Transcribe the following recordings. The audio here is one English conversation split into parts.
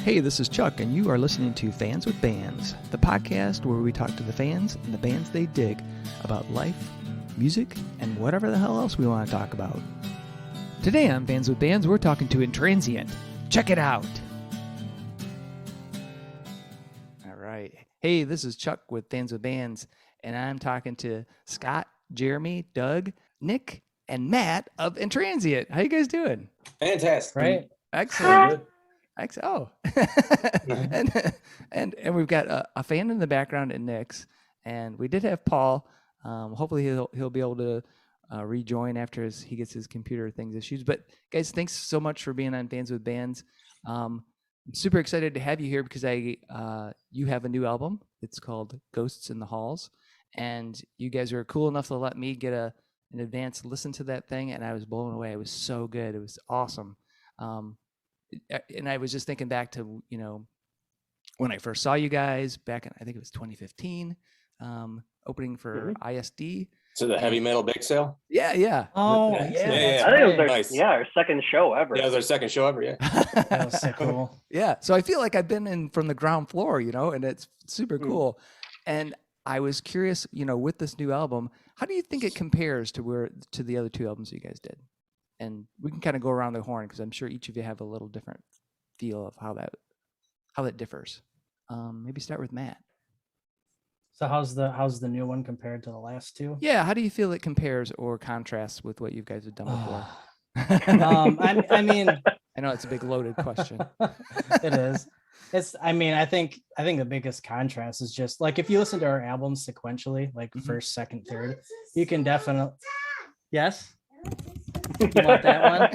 Hey, this is Chuck, and you are listening to Fans with Bands, the podcast where we talk to the fans and the bands they dig about life, music, and whatever the hell else we want to talk about. Today on Fans with Bands, we're talking to Entransient. Check it out! All right. Hey, this is Chuck with Fans with Bands, and I'm talking to Scott, Jeremy, Doug, Nick, and Matt of Entransient. How you guys doing? Fantastic. Right? Excellent. Oh, and we've got a fan in the background at Nick's, and we did have Paul. Hopefully he'll be able to rejoin after he gets his computer things issues. But guys, thanks so much for being on Fans with Bands. I'm super excited to have you here because you have a new album. It's called Ghosts in the Halls, and you guys were cool enough to let me get an advance listen to that thing, and I was blown away. It was so good. It was awesome. And I was just thinking back to, when I first saw you guys back in, I think it was 2015, opening for ISD. So the heavy metal bake sale? Yeah. Oh, Yeah. yeah. I think it was Nice. our second show ever. Yeah, it was our second show ever, yeah. That was so cool. Yeah. So I feel like I've been in from the ground floor, and it's super cool. And I was curious, with this new album, how do you think it compares to the other two albums you guys did? And we can kind of go around the horn because I'm sure each of you have a little different feel of how that differs. Maybe start with Matt. So how's the new one compared to the last two? Yeah, how do you feel it compares or contrasts with what you guys have done before? I mean, I know it's a big loaded question. It is. I think the biggest contrast is just like if you listen to our albums sequentially, like first, second, third, you can definitely. Yes. You want that one?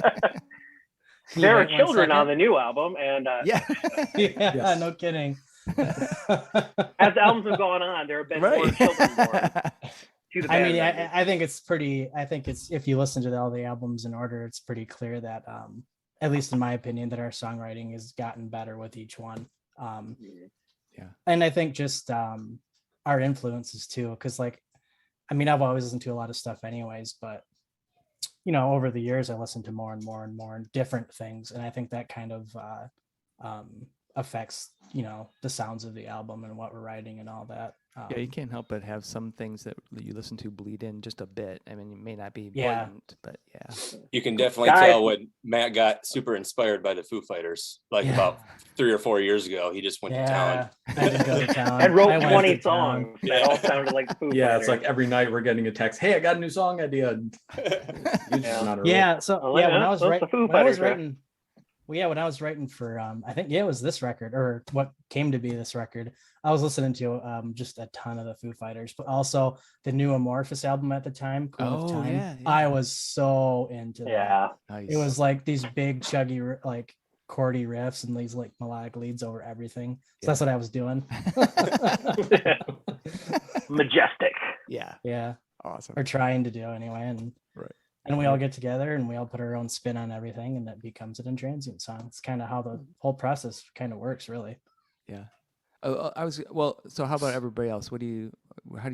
There are children on the new album, and yeah, no kidding. as albums have gone on, there have been more children born to the band. I mean, I think it's if you listen to all the albums in order, it's pretty clear that, at least in my opinion, that our songwriting has gotten better with each one. And I think just our influences too, because I've always listened to a lot of stuff anyways, but over the years I listened to more and more and more different things, and I think that kind of affects the sounds of the album and what we're writing and all that. Yeah, you can't help but have some things that you listen to bleed in just a bit. I mean, it may not be blatant, but yeah. You can definitely tell when Matt got super inspired by the Foo Fighters, about 3 or 4 years ago. He just went to town. I did go to town. And wrote 20 songs that all sounded like Foo Yeah, Fighters. it's like every night we're getting a text. Hey, I got a new song idea. When I was writing for I think it was this record, or what came to be this record, I was listening to just a ton of the Foo Fighters, but also the new Amorphous album at the time, Queen of Time. Yeah. I was so into that. Nice. It was like these big chuggy chordy riffs and these melodic leads over everything. So that's what I was doing. Majestic. Yeah. Awesome. Or trying to do anyway. And and we all get together and we all put our own spin on everything, and that becomes an Entransient song. It's kind of how the whole process kind of works, really. Yeah. So how about everybody else? How do you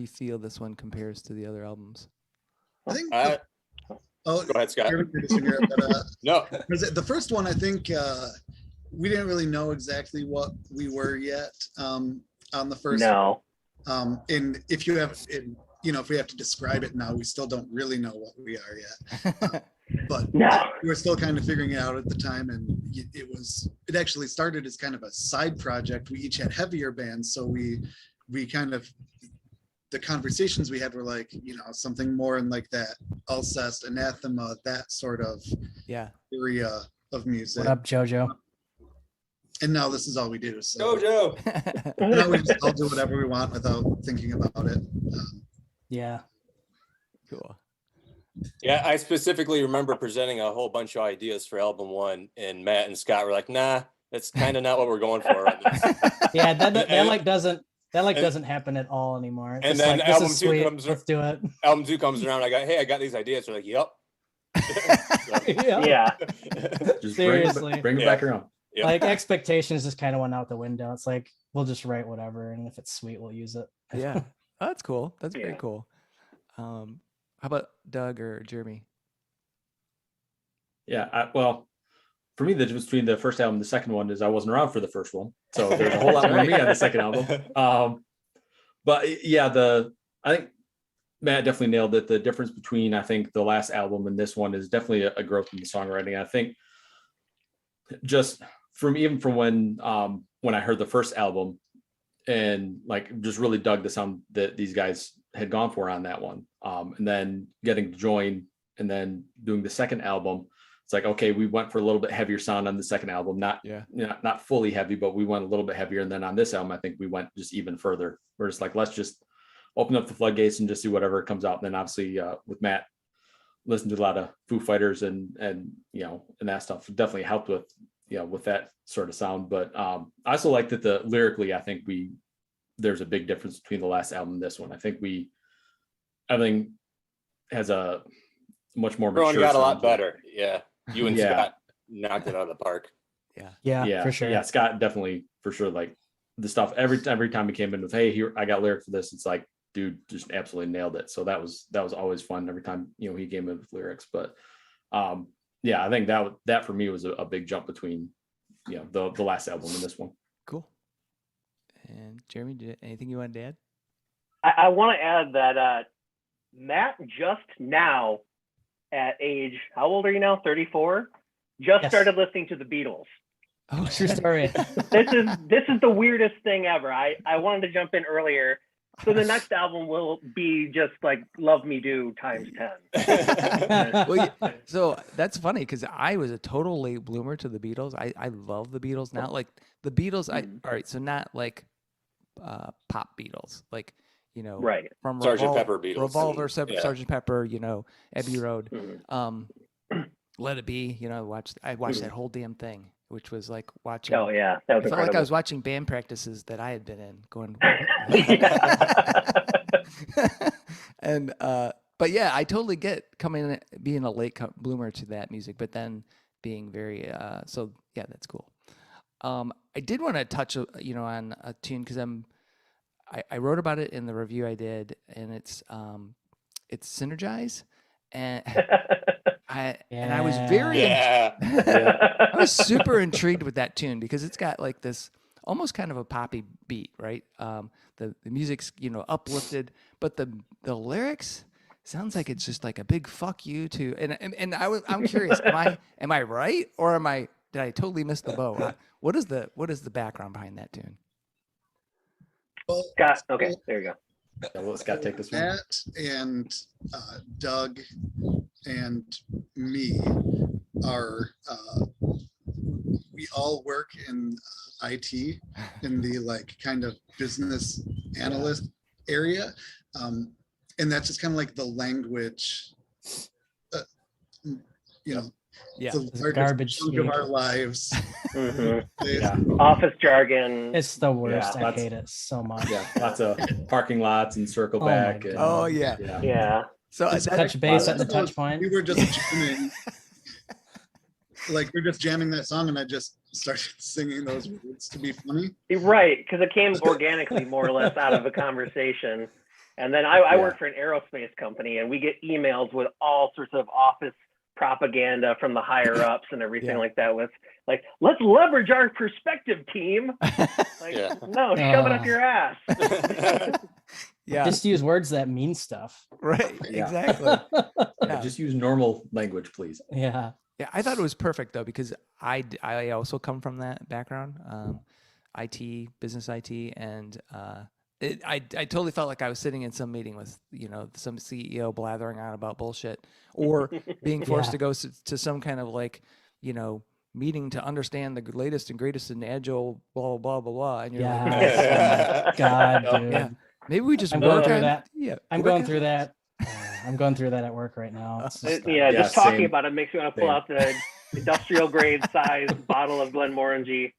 feel this one compares to the other albums? I think. Go ahead, Scott. No. The first one, I think we didn't really know exactly what we were yet on the first. No. And if you have. If we have to describe it now, we still don't really know what we are yet. But we were still kind of figuring it out at the time, and it actually started as kind of a side project. We each had heavier bands, so we kind of, the conversations we had were like, something more in like that Alcest, Anathema, that sort of area of music. What up, JoJo? And now this is all we do. So JoJo. now we just all do whatever we want without thinking about it. Yeah. Cool. Yeah, I specifically remember presenting a whole bunch of ideas for album one, and Matt and Scott were like, nah, that's kind of not what we're going for right now. Yeah, that doesn't happen at all anymore. And then album two comes Let's do it. Album two comes around, I got these ideas. We're like, yep. Yeah. Just Seriously. bring it back around. Yep. Like expectations just kind of went out the window. It's like, we'll just write whatever, and if it's sweet, we'll use it. Yeah. Oh, that's cool. That's very cool. How about Doug or Jeremy? Yeah, for me, the difference between the first album and the second one is I wasn't around for the first one. So there's a whole lot more of me on the second album. But yeah, I think Matt definitely nailed it. The difference between, I think, the last album and this one is definitely a growth in the songwriting. I think just from when I heard the first album and like just really dug the sound that these guys had gone for on that one. And then getting to join and then doing the second album, it's like, okay, we went for a little bit heavier sound on the second album, not fully heavy, but we went a little bit heavier. And then on this album, I think we went just even further. We're just like, let's just open up the floodgates and just see whatever comes out. And then obviously with Matt, listen to a lot of Foo Fighters and that stuff definitely helped with that sort of sound. But I also like that lyrically, I think there's a big difference between the last album and this one. I think everything has a much more mature. Got a lot better. Yeah. You and Scott knocked it out of the park. Yeah, for sure. Yeah, Scott definitely for sure. Like the stuff every time he came in with, hey, here I got lyrics for this. It's like, dude, just absolutely nailed it. So that was always fun every time he came in with lyrics. But I think that for me was a big jump between the last album and this one. Cool. And Jeremy, anything you want to add? I want to add that Matt just now at age, how old are you now? 34? Just started listening to the Beatles. Oh, true story. This is the weirdest thing ever. I wanted to jump in earlier. So the next album will be just like Love Me Do times 10. Well, so that's funny because I was a total late bloomer to the Beatles. I love the Beatles now. Like the Beatles, all right, so not like pop Beatles, like right, from Sgt. Pepper Beatles, Revolver, Sgt. Pepper, Abbey Road, Let It Be. I watched that whole damn thing, which was like watching. Oh yeah, that was I felt like I was watching band practices that I had been in, going. And but yeah, I totally get being a late bloomer to that music, but then being very so yeah, that's cool. I did want to touch on a tune because I wrote about it in the review I did, and it's Synergize, and I was very I was super intrigued with that tune because it's got like this almost kind of a poppy beat, right? The music's uplifted, but the lyrics sounds like it's just like a big fuck you to and I'm curious, am I right or did I totally miss the boat? What is the background behind that tune? Well, Scott, okay, there you go. Well, Scott, take this one. Matt and Doug and me are we all work in IT in the like kind of business analyst area, and that's just kind of like the language, the garbage chunk of our lives. Office jargon. It's the worst. I hate it so much. Yeah, lots of parking lots and circle back. And, Yeah. So touch base at the touch point. We were just jamming, we're just jamming that song, and I just started singing those words to be funny. Right, because it came organically, more or less, out of a conversation. And then I work for an aerospace company, and we get emails with all sorts of office propaganda from the higher ups and everything like that, with like, let's leverage our perspective, team. No, shove it up your ass. Just use words that mean stuff. Right. Exactly. Just use normal language, please. Yeah, I thought it was perfect though, because I also come from that background, IT, business IT, and I totally felt like I was sitting in some meeting with some CEO blathering on about bullshit, or being forced to go to some kind of like meeting to understand the latest and greatest in agile blah blah blah blah, and you're like, oh my God, dude. Yeah, maybe we just I'm going through that. I'm going through that. I'm going through that at work right now. Just talking about it makes me want to pull out the industrial grade size bottle of Glenmorangie.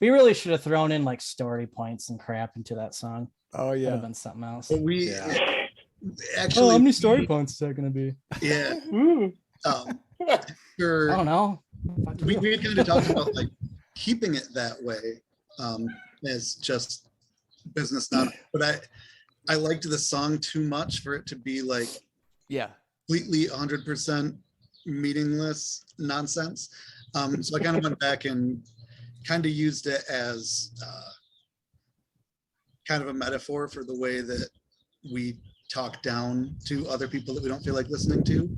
We really should have thrown in like story points and crap into that song. Oh yeah, would have been something else. But we actually, how many story points is that going to be? Yeah. I don't know. We had kind of talked about like keeping it that way as just business, but I liked the song too much for it to be like completely 100% meaningless nonsense. So I kind of went back and kind of used it as kind of a metaphor for the way that we talk down to other people that we don't feel like listening to.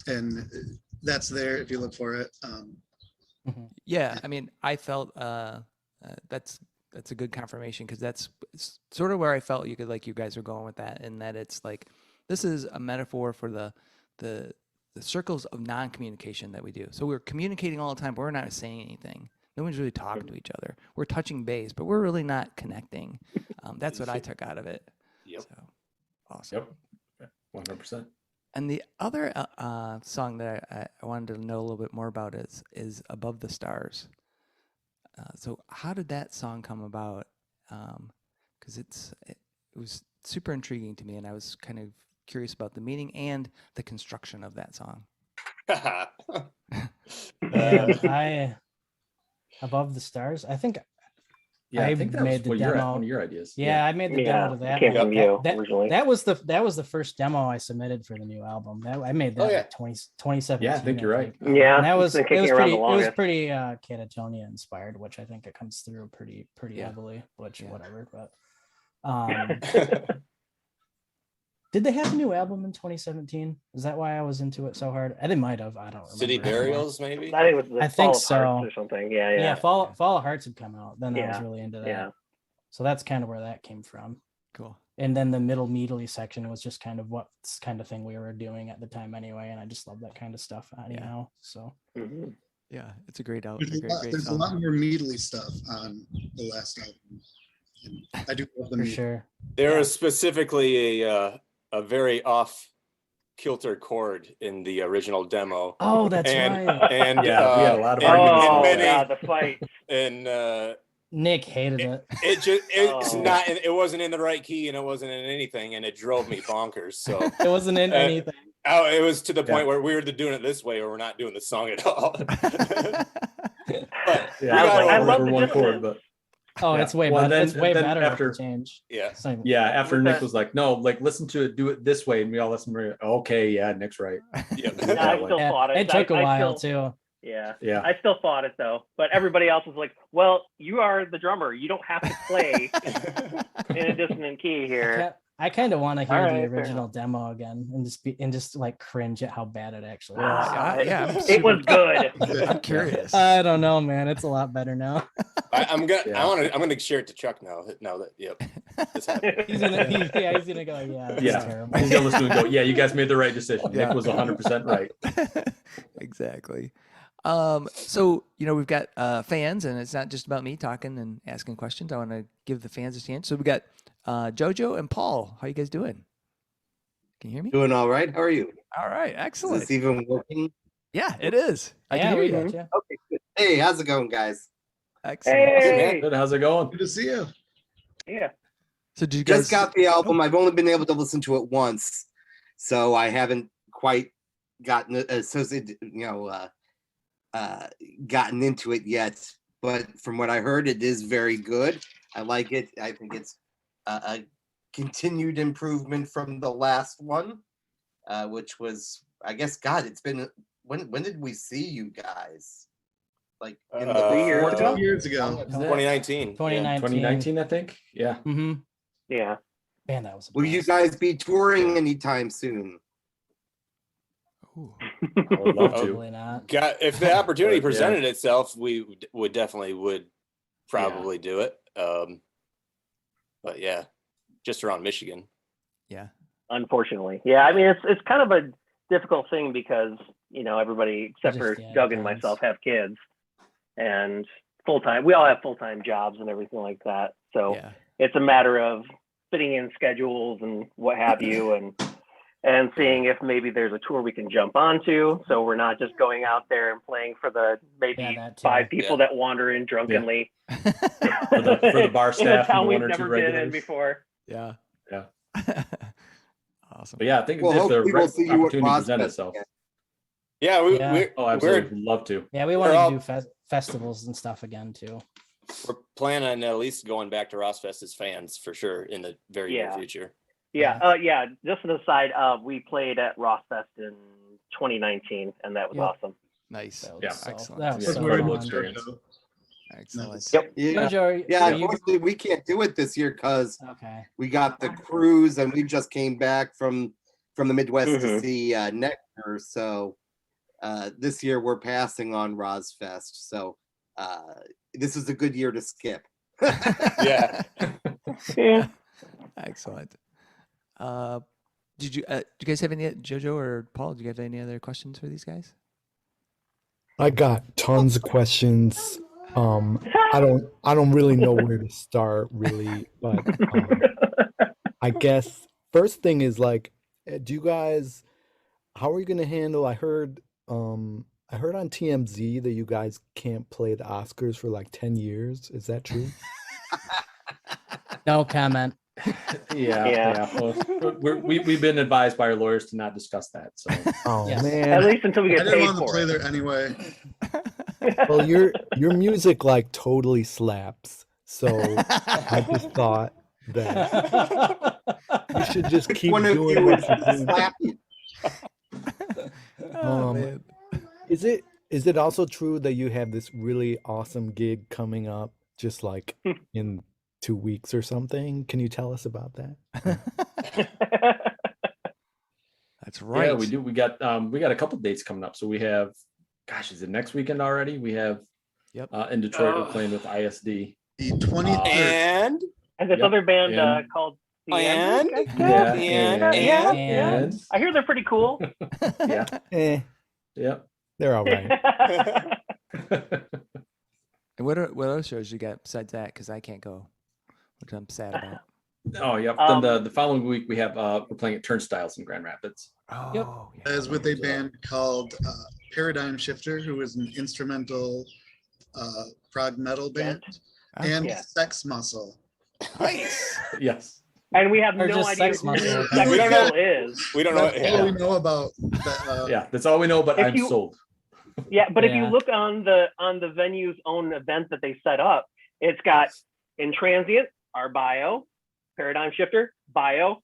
And that's there if you look for it. Yeah, I mean, I felt that's a good confirmation, because that's sort of where I felt you guys are going with that, and that it's like this is a metaphor for the circles of non-communication that we do. So we're communicating all the time, but we're not saying anything. No one's really talking to each other. We're touching base, but we're really not connecting. That's what I took out of it. Yep. So awesome. Yep. 100%. And the other song that I wanted to know a little bit more about is Above the Stars. So how did that song come about? Because it was super intriguing to me, and I was kind of curious about the meaning and the construction of that song. I Above the Stars. I think Yeah, I I think that made was the one demo. of your ideas. Yeah, I made the demo to that. Came from you that, originally. that was the first demo I submitted for the new album. I made that like 2017. Yeah, I think you're right. Yeah, And that it's was been it was kicking around pretty the longest. Catatonia inspired, which I think it comes through pretty Yeah. heavily, which Yeah. whatever. But did they have a new album in 2017? Is that why I was into it so hard? They might have. I don't remember. City anymore. Burials, maybe. I think it was the I think Fall of so. Hearts or something. Yeah. Yeah, Fall of Hearts had come out. Then I was Yeah, really into that. Yeah. So that's kind of where that came from. Cool. And then the middle meadly section was just kind of what kind of thing we were doing at the time anyway. And I just love that kind of stuff anyhow. So Mhm. Yeah, it's a great album. There's a lot more meadly stuff on the last album. And I do love the for mead. sure. There is specifically a very off kilter chord in the original demo. Oh, that's And right. and Yeah, we had a lot of and- arguments and Oh, about many- God, the fight. and Nick hated it. it's Oh. not, it wasn't in the right key, and it wasn't in anything, and it drove me bonkers. So It wasn't in anything. it was to the point Yeah. where we were doing it this way, or we're not doing the song at all. But Yeah, I was like, I over love the one chord, dissonance. but Oh, Yeah. it's way Well, better. then- It's way then better after- after change. yeah. Same. yeah, after With Nick that- was like, no, like listen to it, do it this way, and we all listened. Okay, yeah, Nick's right. Yeah. Yeah, I still Yeah, fought it. it took a I while still, too. Yeah. Yeah. I still fought it though, but everybody else was like, "Well, you are the drummer. You don't have to play in a dissonant key here." I kind of want to hear All the right, fair original demo again and just like cringe at how bad it actually Well, was. I'm It was good. I'm curious. I don't know, man. It's a lot better now. I'm Yeah. gonna share it to Chuck now. Now that this happened. He's gonna go, yeah, this is Yeah. terrible. He's gonna listen to it and go, yeah, you guys made the right decision. Yeah. Nick was 100% right. Exactly. So we've got fans, and it's not just about me talking and asking questions. I want to give the fans a chance. So we got Jojo and Paul. How you guys doing? Can you hear me? Doing all right. How are you? All right, Is excellent. this even working? Yeah, it is. I Yeah, can we hear you. got you. Okay, good. Hey, how's it going, guys? Excellent. Hey. Good, how's it going? Good to see you. Yeah. So did you guys Just got the album. I've only been able to listen to it once, so I haven't quite gotten associated, gotten into it yet. But from what I heard, it is very good. I like it. I think it's a continued improvement from the last one, which was, I guess, God, it's been, when did we see you guys? Like in the 3 years fourth ago? one? Years ago. Is that 2019. 2019. 2019, I think. Yeah. Mm-hmm. Yeah. Man, that was. Will you guys be touring anytime soon? Ooh. I would love to. Probably not. If the opportunity But, yeah. presented itself, we would definitely probably do it. But yeah, just around Michigan. Yeah. Unfortunately. Yeah. I mean, it's kind of a difficult thing because, everybody except for Just, Doug and times. myself have kids and full-time. We all have full-time jobs and everything like that. So Yeah. it's a matter of fitting in schedules and what have you, and seeing if maybe there's a tour we can jump onto. So we're not just going out there and playing for the maybe Yeah, that too. 5 people that wander in drunkenly. For the bar in a staff town and we've one or two never been in regulars. before. Yeah. Yeah. Awesome. But yeah, I think Well, if the hopefully we'll see you at opportunity presents Ozfest itself. again. Yeah, Yeah. Oh, absolutely. Would love to. Yeah, we We're want all- to do festivals and stuff again too. we're planning on at least going back to Rossfest as fans for sure in the very near Yeah. future. Yeah. Just an aside, we played at Rossfest in 2019, and that was Yep. awesome. Nice. That was Yeah. Excellent. That was Yeah, so incredible fun. experience. Excellent. Nice. Yep. Yeah, Jojo, yeah. are you- Unfortunately, we can't do it this year because Okay. we got the cruise and we just came back from the Midwest to Mhm. see Nectar. So this year we're passing on Rozfest. So this is a good year to skip. Yeah. Yeah. Excellent. Did you guys have any, Jojo or Paul? Do you have any other questions for these guys? I got tons of questions. I don't really know where to start really, but I guess first thing is like, do you guys, how are you gonna handle? I heard on TMZ that you guys can't play the Oscars for like 10 years. Is that true? No comment. Yeah. Well, we've been advised by our lawyers to not discuss that. So Oh Yes. At man. least until we I get didn't paid want to for play it. there anyway. Well, your music like totally slaps. So I just thought that you should just keep One of doing you what is you're doing. slap you. Oh, Um, man. Is it also true that you have this really awesome gig coming up just like in 2 weeks or something? Can you tell us about that? That's right. yeah, we do. We got a couple dates coming up. So we have, gosh, is it next weekend already? We have Yep. in Detroit we're playing with ISD. The 23rd. And And this Yep. other band And- called The And- End, I guess? Yeah, Yeah. And I hear they're pretty cool. Yeah. Yep. They're all right. And what other shows you got besides that? Because I can't go, which I'm sad about. Oh, yep. Um, Then the following week we have we're playing at Turnstiles in Grand Rapids. Oh, Yep. yeah. As with a band called Paradigm Shifter, who is an instrumental prog metal band, Oh, and Yeah. Sex Muscle. Nice. Yes. And we have Or no just idea Sex who Muscle. Sex We don't know. Muscle is. we don't know. That's all we know about that. Yeah, that's all we know, but If I'm you- sold. Yeah, but if you Yeah. look on the venue's own event that they set up, it's got Entransient, our bio, Paradigm Shifter, bio,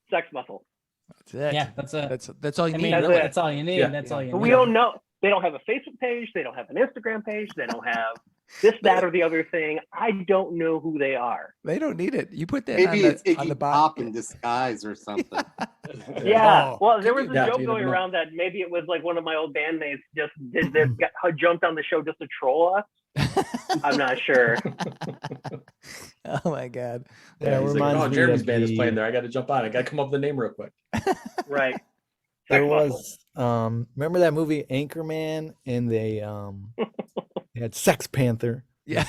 Sex Muscle. That's it. yeah, that's it. That's all you I need. mean, That's really. it. that's all you need. Yeah. That's all you But need. we don't know. They don't have a Facebook page. They don't have an Instagram page. They don't have this, that, or the other thing. I don't know who they are. They don't need it. You put that Maybe on it's the, on the Iggy bottom. Pop in disguise or something. Yeah. Oh, Well, there could was be. a Yeah, joke you going never know. around that maybe it was like one of my old bandmates just jumped on the show just to troll us. I'm not sure. Oh my God. Yeah, it He's like, reminds oh, me Jeremy's of band is the- playing there. I got to jump on. I got to come up with the name real quick. Right. There Sex Muscle. was remember that movie Anchorman, and they had Sex Panther. Yeah. as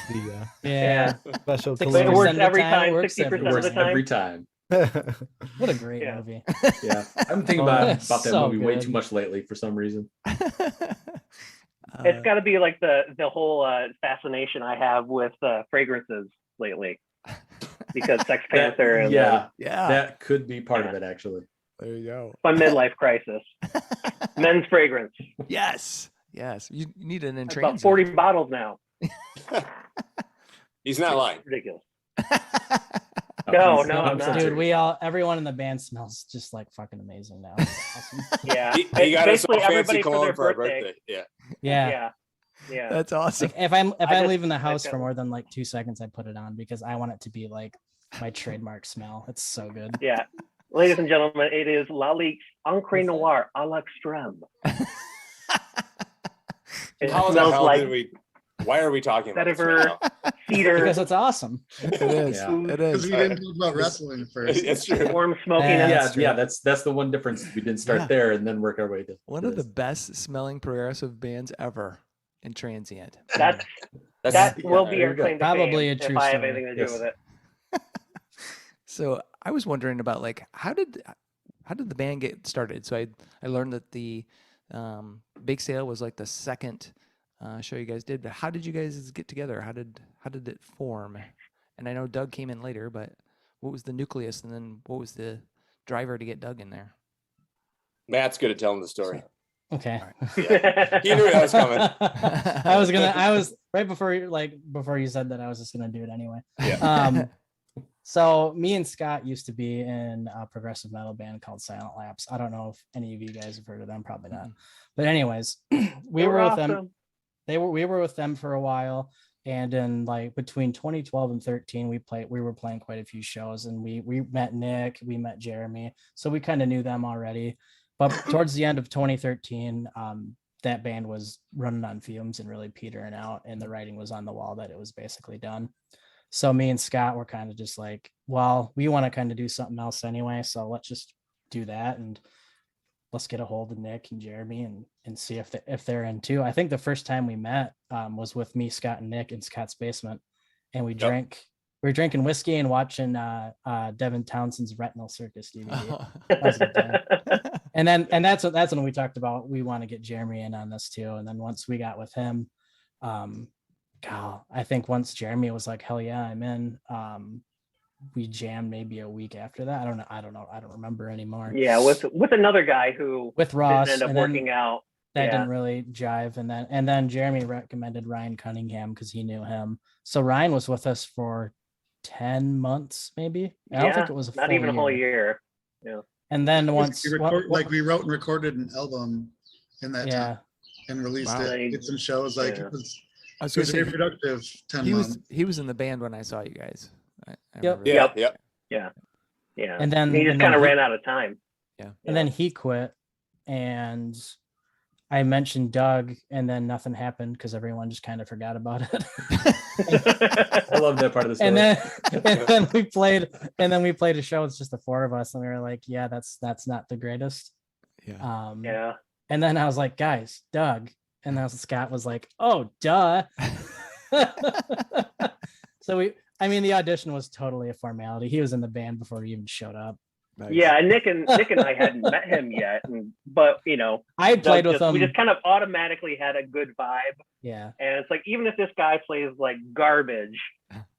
the Yeah. special 60% It collection. works of the every time, time, it works 60% It every of works the time. every time. What a great Yeah. movie. Yeah. I'm thinking Oh, about it's that so movie way good. too much lately for some reason. It's got to be like the whole fascination I have with fragrances lately, because Sex Panther and Yeah. yeah. That could be part of it, actually. There you go. my midlife crisis. Men's fragrance. Yes. Yes. You need an That's about Entransient. 40 bottles now. He's not lying. Ridiculous. Oh, No, I'm not. Dude, everyone in the band smells just like fucking amazing now. It's awesome. Yeah. He got us Basically all fancy everybody for cologne their for our birthday. birthday. Yeah. Yeah. Yeah. Yeah. That's awesome. Like if I'm I just- leaving the house got- for more than like 2 seconds, I put it on because I want it to be like my trademark smell. It's so good. Yeah. Ladies and gentlemen, it is Lalique's Encre Noir à l'extrême. It How the smells hell like did we? Why are we talking about this Vetiver, right now? cedar, Because it's awesome. It is. Yeah. It Because is. we didn't talk about wrestling first. It's true. warm smoking. Yeah. Yeah, That's true. yeah, that's the one difference. We didn't start Yeah. there and then work our way to One to of the this. best smelling progressive bands ever. Entransient. That's That's that will yeah, be there our you go. claim to Probably fame a true if I have story. anything to do Yes. with it. So I was wondering about like how did the band get started? So I learned that the Bake Sale was like the second show you guys did. But how did you guys get together? How did it form? And I know Doug came in later, but what was the nucleus, and then what was the driver to get Doug in there? Matt's good at telling the story. Okay. He knew that was coming. I was right before you said that, I was just gonna do it anyway. Yeah. So me and Scott used to be in a progressive metal band called Silent Lapse. I don't know if any of you guys have heard of them, probably not. But anyways, we were with them. We were with them for a while. And in like between 2012 and 13, we were playing quite a few shows, and we met Nick, we met Jeremy. So we kind of knew them already. But towards the end of 2013, that band was running on fumes and really petering out, and the writing was on the wall that it was basically done. So me and Scott were kind of just like, well, we want to kind of do something else anyway. So let's just do that. And let's get a hold of Nick and Jeremy and see if they're in too. I think the first time we met was with me, Scott, and Nick in Scott's basement. And we were drinking whiskey and watching Devin Townsend's Retinal Circus DVD. That was a good time. And that's when we talked about, we want to get Jeremy in on this too. And then once we got with him, I think once Jeremy was like, hell yeah, I'm in, we jammed maybe a week after that. I don't know. I don't remember anymore. Yeah. With another guy who with Ross didn't end up working out. That didn't really jive. And then Jeremy recommended Ryan Cunningham because he knew him. So Ryan was with us for 10 months, maybe. I don't think it was a whole year. Yeah. And then once we wrote and recorded an album in that time and released it, did some shows. Like it was very productive 10 months. He was in the band when I saw you guys. Yep. And then he just kind of ran out of time. Yeah. And then he quit, and I mentioned Doug, and then nothing happened because everyone just kind of forgot about it. I love that part of the story. And then we played a show. It's just the four of us, and we were like, yeah, that's not the greatest. Yeah. And then I was like, guys, Doug. And then Scott was like, oh, duh. So the audition was totally a formality. He was in the band before he even showed up. Nice. Yeah, and Nick and I hadn't met him yet, but I had played with him. We just kind of automatically had a good vibe. Yeah, and it's like, even if this guy plays like garbage,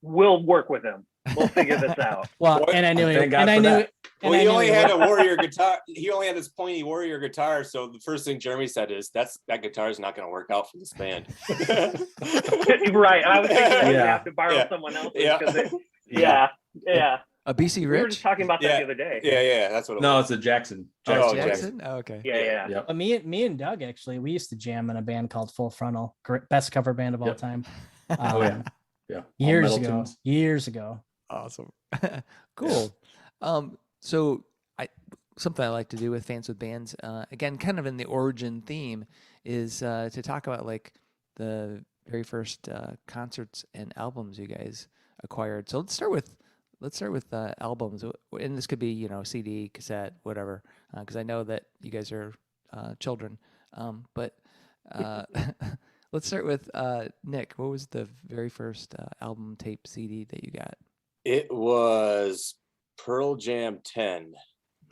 we'll work with him. We'll figure this out. Well, and I knew it. And I knew it. Well, he only had a Warrior guitar. He only had this pointy Warrior guitar. So the first thing Jeremy said is, that guitar is not going to work out for this band. Right. I was thinking I would have to borrow someone else's. Yeah. A BC Rich? We were just talking about that the other day. Yeah. That's what it was. No, it's a Jackson. Jackson? Oh, okay. Yeah. Yep. Me and Doug, actually, we used to jam in a band called Full Frontal. Best cover band of all time. Years ago. Awesome. Cool. So something I like to do with Fans with Bands, again, kind of in the origin theme, is to talk about like the very first concerts and albums you guys acquired. So let's start with albums, and this could be CD, cassette, whatever, because I know that you guys are children. But let's start with Nick. What was the very first album, tape, CD that you got? It was Pearl Jam 10.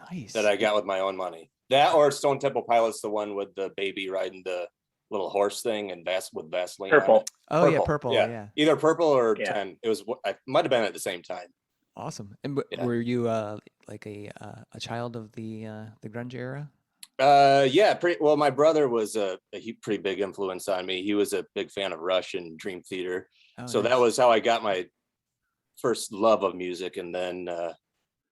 Nice. That I got with my own money. That or Stone Temple Pilots, the one with the baby riding the little horse thing and with Vaseline. Purple. Oh, yeah, purple. Yeah. Either purple or 10. It was. I might have been at the same time. Awesome. And were you like a child of the grunge era? Yeah. Well, my brother was a pretty big influence on me. He was a big fan of Rush and Dream Theater. So that was how I got my first love of music, and then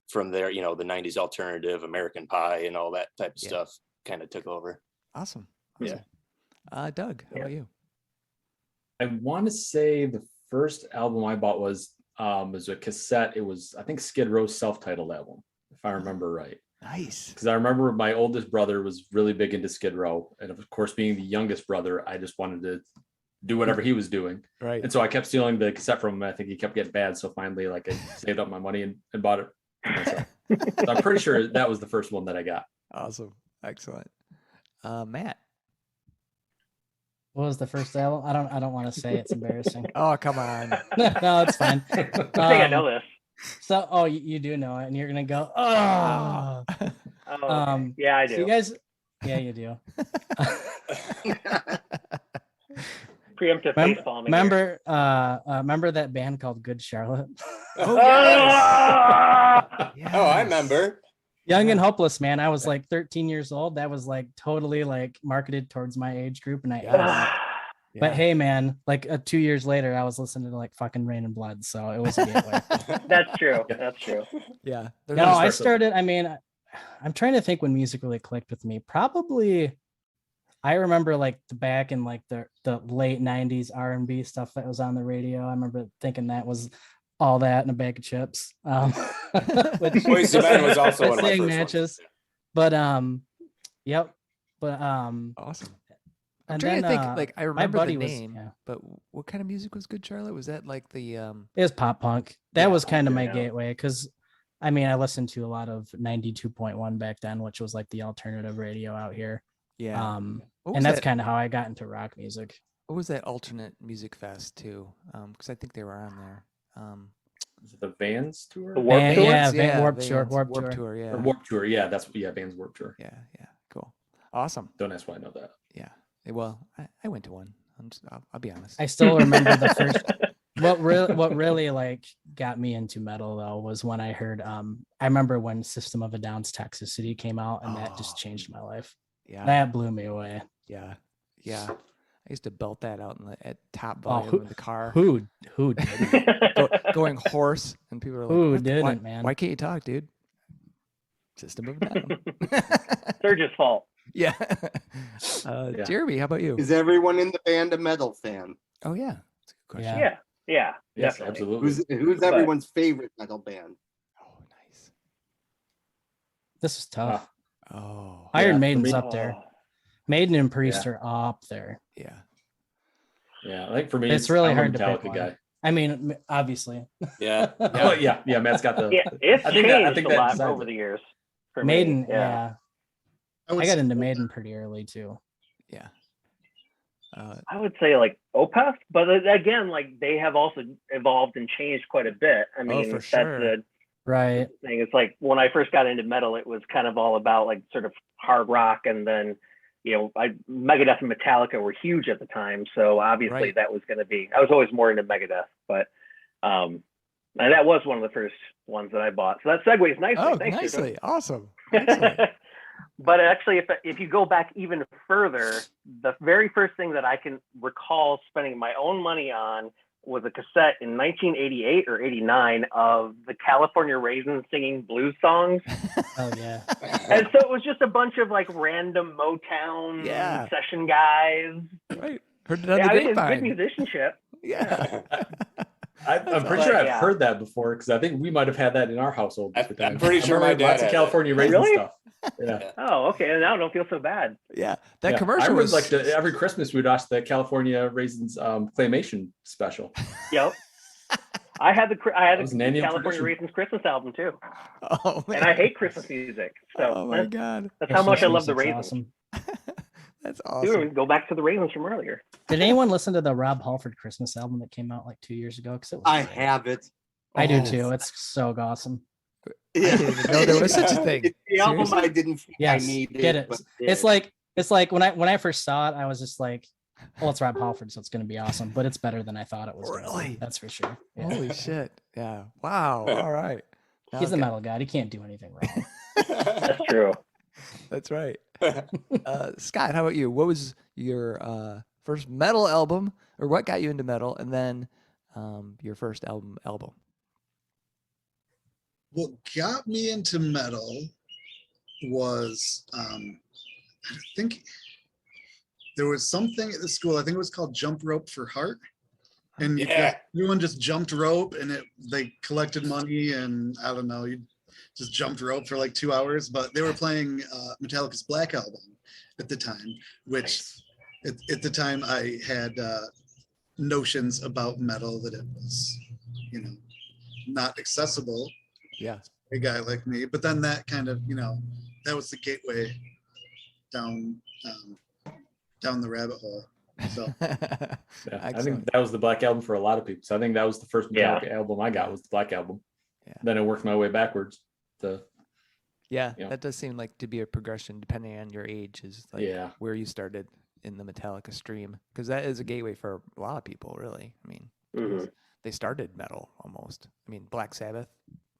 from there, the 90s alternative, American Pie, and all that type of stuff kind of took over. Awesome. Yeah. Doug, how about you? I want to say the first album I bought was a cassette. It was, I think, Skid Row's self-titled album, if I remember right. Nice. Because I remember my oldest brother was really big into Skid Row, and of course, being the youngest brother, I just wanted to do whatever he was doing. Right. And so I kept stealing the cassette from him. I think he kept getting bad. So finally, I saved up my money and bought it for myself. So I'm pretty sure that was the first one that I got. Awesome. Excellent. Matt. What was the first album? I don't want to say, it's embarrassing. Oh, come on. No, it's fine. I think I know this. So, you do know it, and you're gonna go, oh. Yeah, I do. So you guys, yeah, you do. Preemptive facepalming. Remember that band called Good Charlotte? Oh, yes. Yes. Oh, I remember. Young and Hopeless, man. I was like 13 years old. That was like totally like marketed towards my age group, and But hey, man, like 2 years later, I was listening to like fucking Rain and Blood, so it was a gateway. That's true. That's true. Yeah. No, I started. I mean, I'm trying to think when music really clicked with me. Probably, I remember like back in like the late '90s R&B stuff that was on the radio. I remember thinking that was all that in a bag of chips. Boyz II Men was also one of my first matches. But yep. But awesome. I'm trying to think. Like I remember the name, yeah. but what kind of music was good, Charlotte? Was that like the? It was pop punk. That was kind of my gateway because, I mean, I listened to a lot of 92.1 back then, which was like the alternative radio out here. Yeah. And that's kind of how I got into rock music. What was that alternate music fest too? Because I think they were on there. Is it the Vans tour? The Warped Tour? Yeah, Warped Tour. Warped Tour, yeah. Or Warped Tour, yeah. That's Vans Warped Tour. Yeah, cool, awesome. Don't ask why I know that. Yeah, well, I went to one. I'll be honest. I still remember the first. What really like got me into metal though was when I heard. I remember when System of a Down's Texas City came out, and that just changed my life. Yeah, that blew me away. Yeah. I used to belt that out at top volume in the car. Who did? Going hoarse, and people are like, "Who didn't, man? Why can't you talk, dude?" System of a Down. Surge's fault. Yeah. Jeremy, how about you? Is everyone in the band a metal fan? Oh yeah, that's a good question. Yeah, yes, definitely. absolutely. Who's everyone's favorite metal band? Oh, nice. This is tough. Iron Maiden's up there. Maiden and Priest are up there. Yeah, I think for me, it's really hard to Metallica pick guy. one. I mean, obviously. Yeah. Oh yeah. Matt's got the. It's changed a lot decides over it. the years. For Maiden, me. Yeah. I got into Maiden pretty early too. Yeah. I would say like Opeth, but again, like they have also evolved and changed quite a bit. I mean, for that's sure. the Right. thing. It's like when I first got into metal, it was kind of all about like sort of hard rock, and then Megadeth and Metallica were huge at the time, so obviously that was going to be. I was always more into Megadeth, but and that was one of the first ones that I bought. So that segues nicely. Oh, Thanks, nicely, awesome. But actually, if you go back even further, the very first thing that I can recall spending my own money on was a cassette in 1988 or 89 of the California Raisins singing blues songs. Oh yeah. And so it was just a bunch of like random Motown session guys. Right. Heard it on the grapevine. Good musicianship. Yeah. I'm pretty sure I've heard that before because I think we might have had that in our household. I'm pretty sure my dad lots of California Raisin stuff. Yeah. Oh, okay. And now I don't feel so bad. Yeah, that commercial I was like every Christmas we'd watch the California Raisins claymation special. Yep. I had the California tradition. Raisins Christmas album too. Oh man. And I hate Christmas music. So oh my god. That's how much I love the Raisins. Awesome. That's awesome. Dude, go back to the Raisins from earlier. Did anyone listen to the Rob Halford Christmas album that came out like 2 years ago? I have it. I do too. It's so awesome. I didn't even know there was such a thing. It's the album I didn't think I needed. Get it. It's like when I first saw it, I was just like, well, it's Rob Halford, so it's going to be awesome. But it's better than I thought it was. Really? That's for sure. Yeah. Holy shit! Yeah. Wow. All right. He's a metal god. He can't do anything wrong. That's true. That's right. Scott, how about you? What was your first metal album, or what got you into metal, and then your first album? What got me into metal was, I think there was something at the school, I think it was called Jump Rope for Heart. And everyone just jumped rope, and they collected money, and I don't know, you just jumped rope for like 2 hours. But they were playing Metallica's Black Album at the time, which at the time I had notions about metal that it was, not accessible. Yeah, a guy like me. But then that kind of, that was the gateway down the rabbit hole. So I think that was the Black Album for a lot of people. So I think that was the first Metallica album I got was the Black Album. Yeah. Then I worked my way backwards to. Yeah, that does seem like to be a progression depending on your age, is like where you started in the Metallica stream, because that is a gateway for a lot of people, really. I mean, they started metal almost. I mean, Black Sabbath,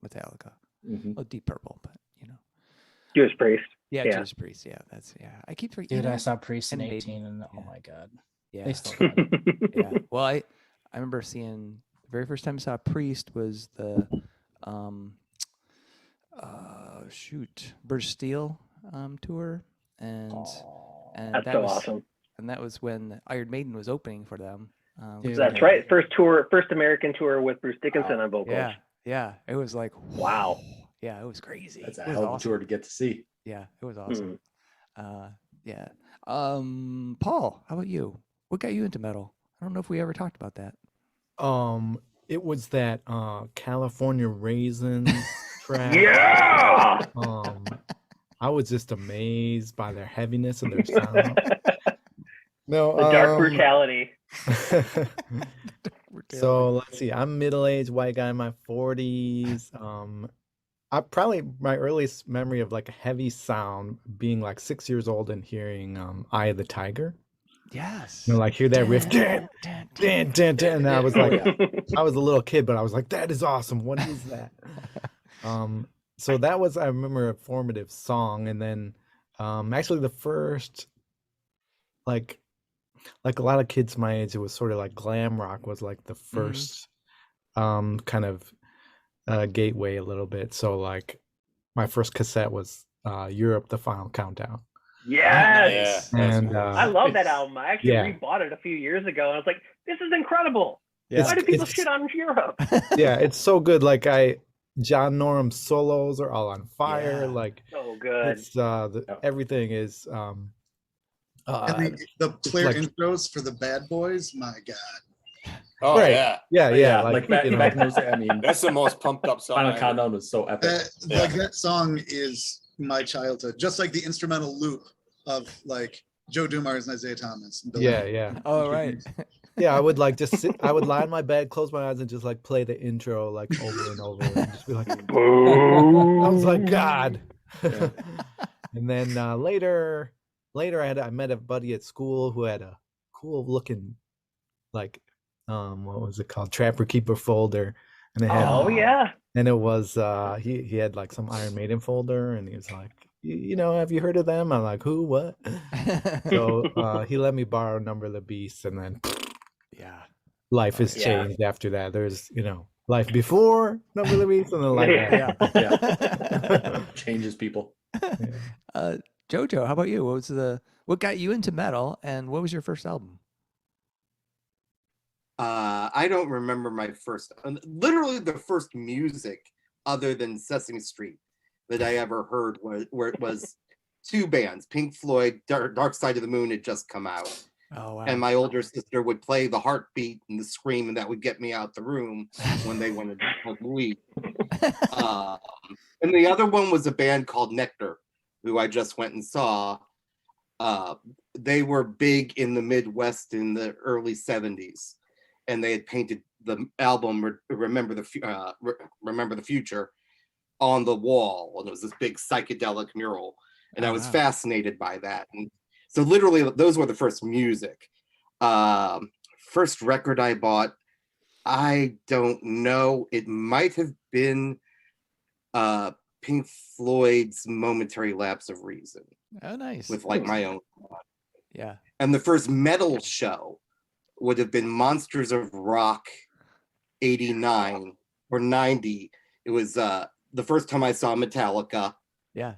Metallica, well, Deep Purple, but Judas Priest. Yeah, Judas Priest. Yeah, that's I keep forgetting. Dude, I saw Priest in 18, and oh my god. Yeah. They still got it. Yeah. Well, I remember seeing the very first time I saw Priest was the British Steel tour, and That's that so was awesome. and that was when Iron Maiden was opening for them. Dude. That's right. First American tour with Bruce Dickinson on vocals. Yeah, yeah. It was like Wow. Yeah, it was crazy. That's a It was hell of a awesome. tour to get to see. Yeah, it was awesome. Yeah. Paul, how about you? What got you into metal? I don't know if we ever talked about that. It was that California Raisins track. Yeah. I was just amazed by their heaviness of their sound. No, The dark brutality. So let's see. I'm middle-aged white guy in my 40s. I probably my earliest memory of like a heavy sound being like 6 years old and hearing Eye of the Tiger. Yes. You know, like hear that riff, and I was like, I was a little kid, but I was like, that is awesome. What is that? So that was, I remember, a formative song. And then actually the first, like a lot of kids my age, it was sort of like glam rock was like the first kind of gateway a little bit. So like my first cassette was Europe, The Final Countdown. Yes. Yeah, And I love that album. I actually rebought it a few years ago, and I was like, "This is incredible. Yeah. Why do people shit on Europe?" Yeah, it's so good. Like John Norum's solos are all on fire. Yeah. Like So good. it's everything is And the clear like, intros for the Bad Boys, my God. Oh right. yeah. Like back in those days, I mean, That's the most pumped up song. Final ever. Countdown was so epic. Like that song is my childhood, just like the instrumental loop of like Joe Dumars and Isaiah Thomas. And Bill Evans. yeah. Oh, right. Yeah, I would like just sit, I would lie in my bed, close my eyes, and just like play the intro like over and over, and just be like, I was like, God. Yeah. And then later I met a buddy at school who had a cool looking like what was it called, Trapper Keeper folder, and it had and it was he had like some Iron Maiden folder, and he was like, you know, have you heard of them? I'm like, who, what? So he let me borrow Number of the Beast, and then life has changed after that. There's, you know, life before Number of the Beast, and then life changes people. Jojo, how about you? What got you into metal, and what was your first album? I don't remember my first, literally the first music other than Sesame Street that I ever heard where it was two bands, Pink Floyd, Dark Side of the Moon had just come out. Oh, wow. And my older sister would play the heartbeat and the scream, and that would get me out the room when they wanted to leave. And the other one was a band called Nectar, who I just went and saw. They were big in the Midwest in the early 70s, and they had painted the album Remember the Future on the wall, and it was this big psychedelic mural, and I was fascinated by that. And so literally those were the first music. First record I bought, I don't know, it might have been Pink Floyd's Momentary Lapse of Reason. Oh, nice. With like my own. Yeah. And the first metal show would have been Monsters of Rock 89 or 90. It was the first time I saw Metallica. Yeah.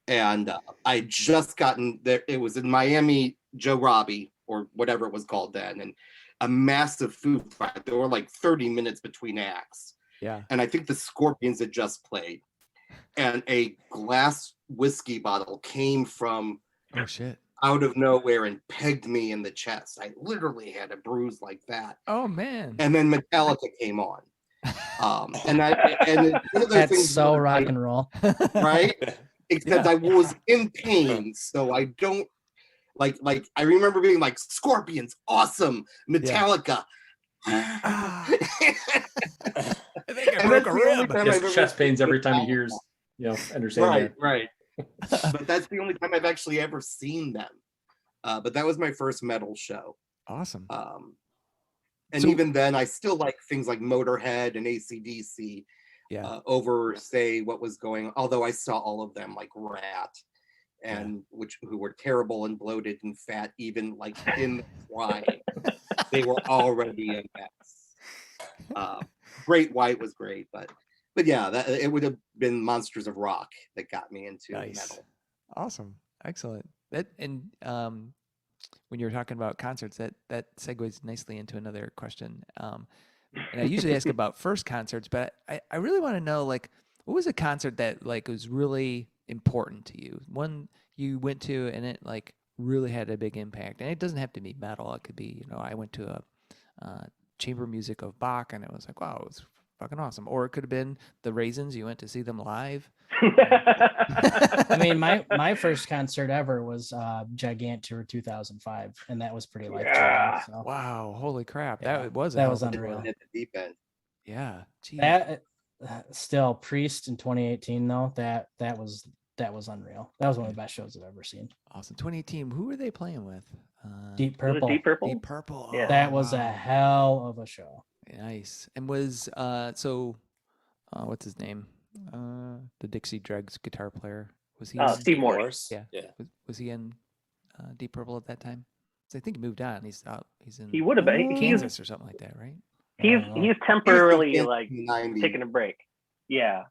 And I just gotten there. It was in Miami, Joe Robbie or whatever it was called then. And a massive food fight. There were like 30 minutes between acts. Yeah. And I think the Scorpions had just played. And a glass whiskey bottle came from out of nowhere and pegged me in the chest. I literally had a bruise like that. Oh man! And then Metallica came on, and that's so rock and roll, right? Except I was in pain, so I don't like. I remember being like, "Scorpions, awesome! Metallica." I think I broke a rib. Yes, chest pains every time he hears, Entransient. Right. But that's the only time I've actually ever seen them. But that was my first metal show. Awesome. And even then, I still like things like Motorhead and AC/DC over, say, what was going on. Although I saw all of them, like Rat and who were terrible and bloated and fat, even like in the flying. They were already a mess. Great White was great, but yeah, it would have been Monsters of Rock that got me into metal. Awesome, excellent. And when you were talking about concerts, that segues nicely into another question. And I usually ask about first concerts, but I really want to know, like, what was a concert that like was really important to you? One you went to and it like really had a big impact. And it doesn't have to be metal. It could be, I went to a chamber music of Bach and it was like, wow, it was fucking awesome. Or it could have been the Raisins. You went to see them live. I mean, my first concert ever was Gigant Tour 2005, and that was pretty life changing. So. Wow, holy crap! Yeah, that was unreal. At the deep end. Yeah, geez. That still Priest in 2018 though. That was unreal. That was one of the best shows I've ever seen. Awesome. 2018. Who were they playing with? Deep Purple. Deep Purple. Deep Purple. Yeah. That was a hell of a show. Nice. And was what's his name? The Dixie Dregs guitar player. Was he? Steve Morse. Yeah. Was he in Deep Purple at that time? So I think he moved on. He's out. He's in. He would have been. Kansas or something like that, right? He's temporarily He's like 90s. taking a break. Yeah.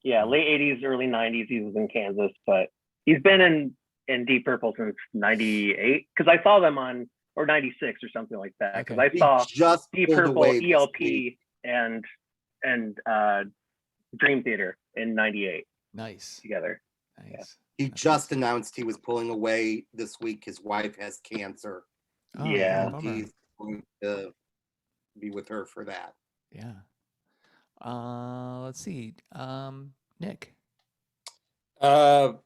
Late 80s, early 90s. He was in Kansas, but he's been in Deep Purple since 98 because I saw them or 96 or something like that. Because I saw just Deep Purple, ELP, and Dream Theater in 98. Nice. Together. Nice. Yeah. He just announced he was pulling away this week. His wife has cancer. Oh, Yeah. bummer. He's going to be with her for that. Yeah. Let's see. Nick. The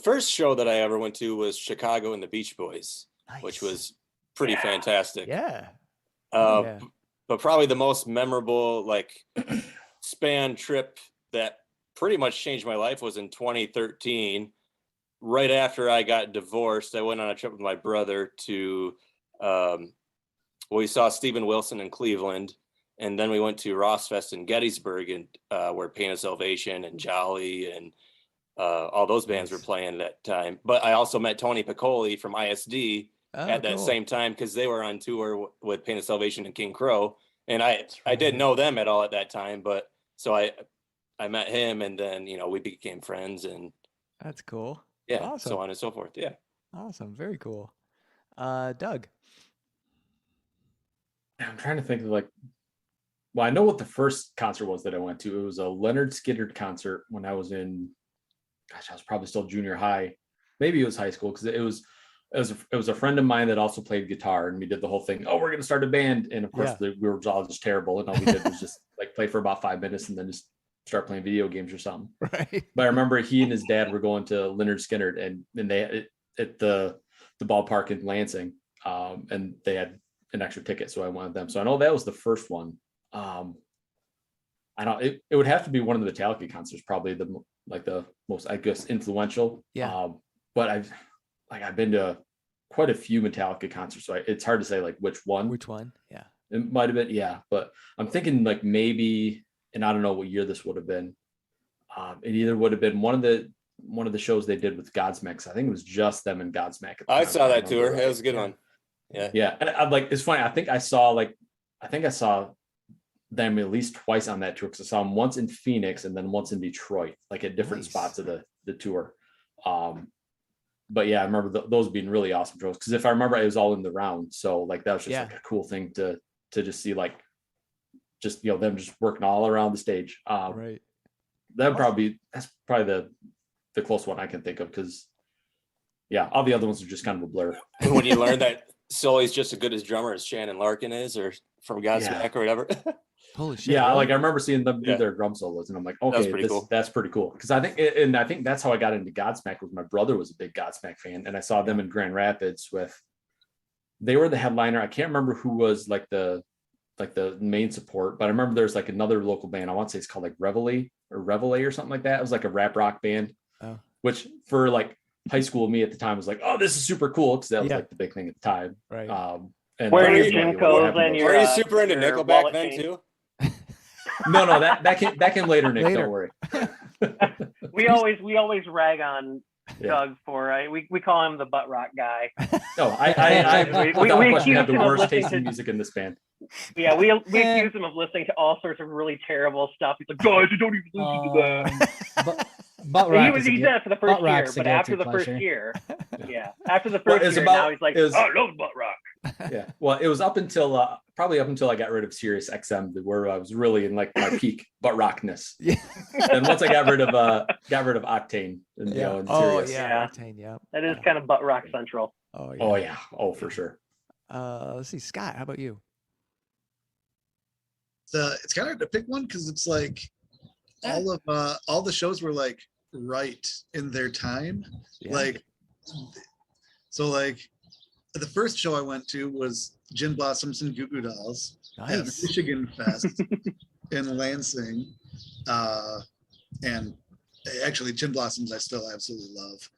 first show that I ever went to was Chicago and the Beach Boys, which was pretty fantastic. Yeah. But probably the most memorable like span trip that pretty much changed my life was in 2013. Right after I got divorced, I went on a trip with my brother to we saw Steven Wilson in Cleveland, and then we went to Rossfest in Gettysburg, and where Pain of Salvation and Jolly and all those bands were playing at that time. But I also met Tony Piccoli from ISD at that same time because they were on tour with Pain of Salvation and King Crow, and I didn't know them at all at that time, but so I met him, and then we became friends, and that's cool. Yeah, awesome. So on and so forth. Yeah, awesome, very cool. Doug. I'm trying to think of I know what the first concert was that I went to. It was a Leonard Skinner concert when I was I was probably still junior high, maybe it was high school, because it was a friend of mine that also played guitar, and we did the whole thing. Oh, we're gonna start a band, and of course we were all just terrible, and all we did was just play for about 5 minutes and then just start playing video games or something. Right. But I remember he and his dad were going to Leonard Skinner, and they at the ballpark in Lansing, and they had an extra ticket, so I went with them. So I know that was the first one. I don't. It would have to be one of the Metallica concerts, probably the most, I guess, influential. Yeah. But I've been to quite a few Metallica concerts, so it's hard to say which one. Which one? Yeah. It might have been, yeah. But I'm thinking maybe, and I don't know what year this would have been. It either would have been one of the shows they did with Godsmack. I think it was just them and Godsmack. I saw that tour. It was a good one. Yeah. Yeah. And it's funny. I think I saw them at least twice on that tour, because I saw them once in Phoenix and then once in Detroit, at different spots of the tour. But yeah, I remember those being really awesome shows, because if I remember, it was all in the round. So that was just a cool thing to just see, them just working all around the stage. Right. That's probably the close one I can think of, because all the other ones are just kind of a blur. And when you learn that Sully's just as good as drummer as Shannon Larkin is, or from Godsmack or whatever. Holy shit. Yeah, I remember seeing them do their drum solos, and I'm like, okay, that's pretty cool. Because I think that's how I got into Godsmack. Was my brother was a big Godsmack fan, and I saw them in Grand Rapids they were the headliner. I can't remember who was the main support, but I remember there's another local band. I want to say it's called Reveille or something like that. It was a rap rock band, which for high school me at the time was oh, this is super cool, because that was the big thing at the time. Right. And where are your Jinkos and your? Are you super into Nickelback then too? No, that came later, Nick. Don't worry. we always rag on Doug for. We call him the butt rock guy. No, I we question have the accuse him of worst listening taste in to- music in this band. Yeah, we accuse him of listening to all sorts of really terrible stuff. He's like, guys, I don't even listen to that. Butt rock He did that for the first year, but after the pleasure. first year, after the Well, first it's year, about- now he's like, it was- I love butt rock. Yeah. Well, it was up until probably up until I got rid of Sirius XM, where I was really in like my peak butt rockness. Yeah. And once I got rid of Octane, and, you know, and Sirius. Yeah. Octane, yeah. That is kind of butt rock central. Oh yeah. Oh yeah. Oh, for sure. Let's see, Scott, how about you? It's kind of hard to pick one because it's like all the shows were like right in their time. Yeah. Like, so like the first show I went to was Gin Blossoms and Goo Goo Dolls at Nice. Michigan Fest in Lansing. And actually Gin Blossoms I still absolutely love.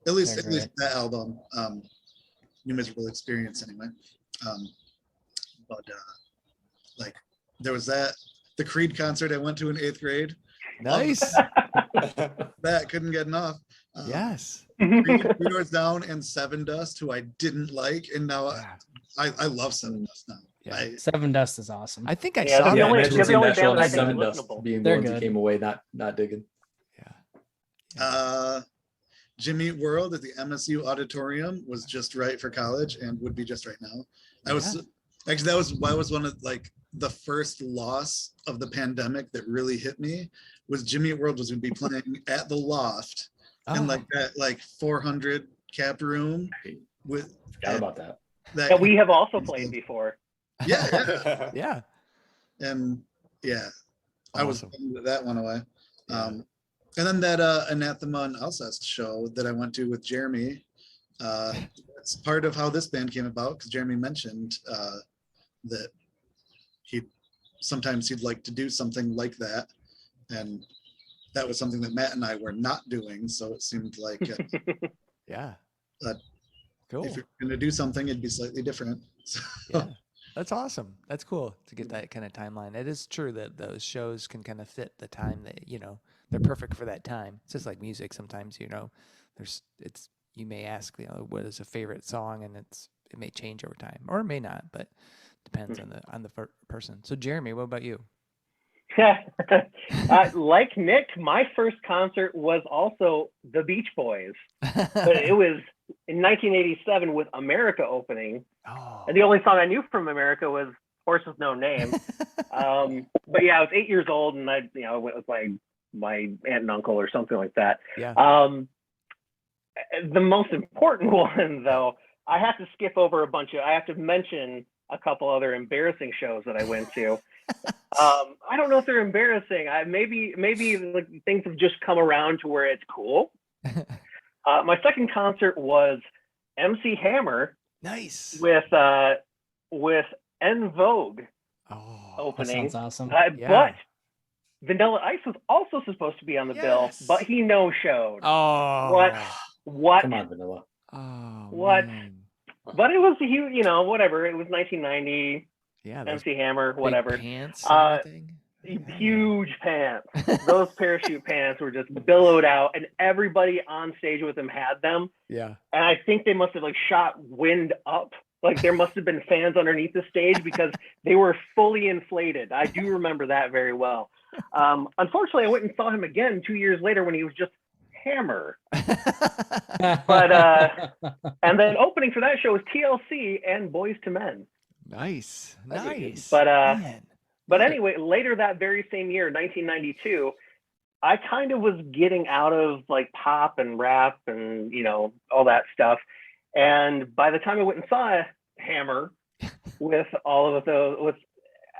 At least that album, New Miserable Experience anyway. But like there was the Creed concert I went to in 8th grade. Nice. That couldn't get enough. Yes. Three Doors Down and Seven Dust, who I didn't like, and now I love Seven Dust now. Yeah. Seven Dust is awesome. I think I Yeah, saw they're the that. only- imagine they're seeing the that show only on band I think Seven is Dust listenable. being the They're ones that good. came away not digging. Jimmy Eat World at the MSU Auditorium was just right for college and would be just right now. That was one of like the first loss of the pandemic that really hit me was Jimmy Eat World was going to be playing at the Loft in like that like 400 cap room with Forgot about that. That we have also played before. Yeah. Yeah. And yeah, I was Awesome. bummed that one away. And then that Anathema and Alcest show that I went to with Jeremy. It's part of how this band came about because Jeremy mentioned that sometimes he'd like to do something like that, and that was something that Matt and I were not doing. So it seemed like Yeah. But Cool. if you're going to do something, it'd be slightly different. So, Yeah. That's awesome. That's cool to get that kind of timeline. It is true that those shows can kind of fit the time that, you know, they're perfect for that time. It's just like music. Sometimes, you know, you may ask, you know, what is a favorite song, and it may change over time, or it may not, but depends on the person. So Jeremy, what about you? Like Nick, my first concert was also the Beach Boys, but it was in 1987 with America opening. And the only song I knew from America was Horse with No Name. But yeah, I was 8 years old, and I went with my aunt and uncle or something like that. Yeah. The most important one, though, I have to skip over I have to mention a couple other embarrassing shows that I went to. I don't know if they're embarrassing. Maybe like, things have just come around to where it's cool. My second concert was MC Hammer. Nice. With En Vogue opening. That sounds awesome. But Vanilla Ice was also supposed to be on the bill, but he no-showed. Oh. What? Come on, Vanilla. Oh. What? Man. But it was whatever. It was 1990. Yeah. MC Hammer, whatever. Big pants. And everything. Huge pants. Those parachute pants were just billowed out, and everybody on stage with them had them. Yeah. And I think they must have shot wind up. Like there must have been fans underneath the stage because they were fully inflated. I do remember that very well. Unfortunately, I went and saw him again 2 years later when he was just Hammer. But and then opening for that show was TLC and Boys to Men. Nice. But anyway, later that very same year, 1992, I kind of was getting out of like pop and rap and all that stuff. And by the time I went and saw Hammer with all of those,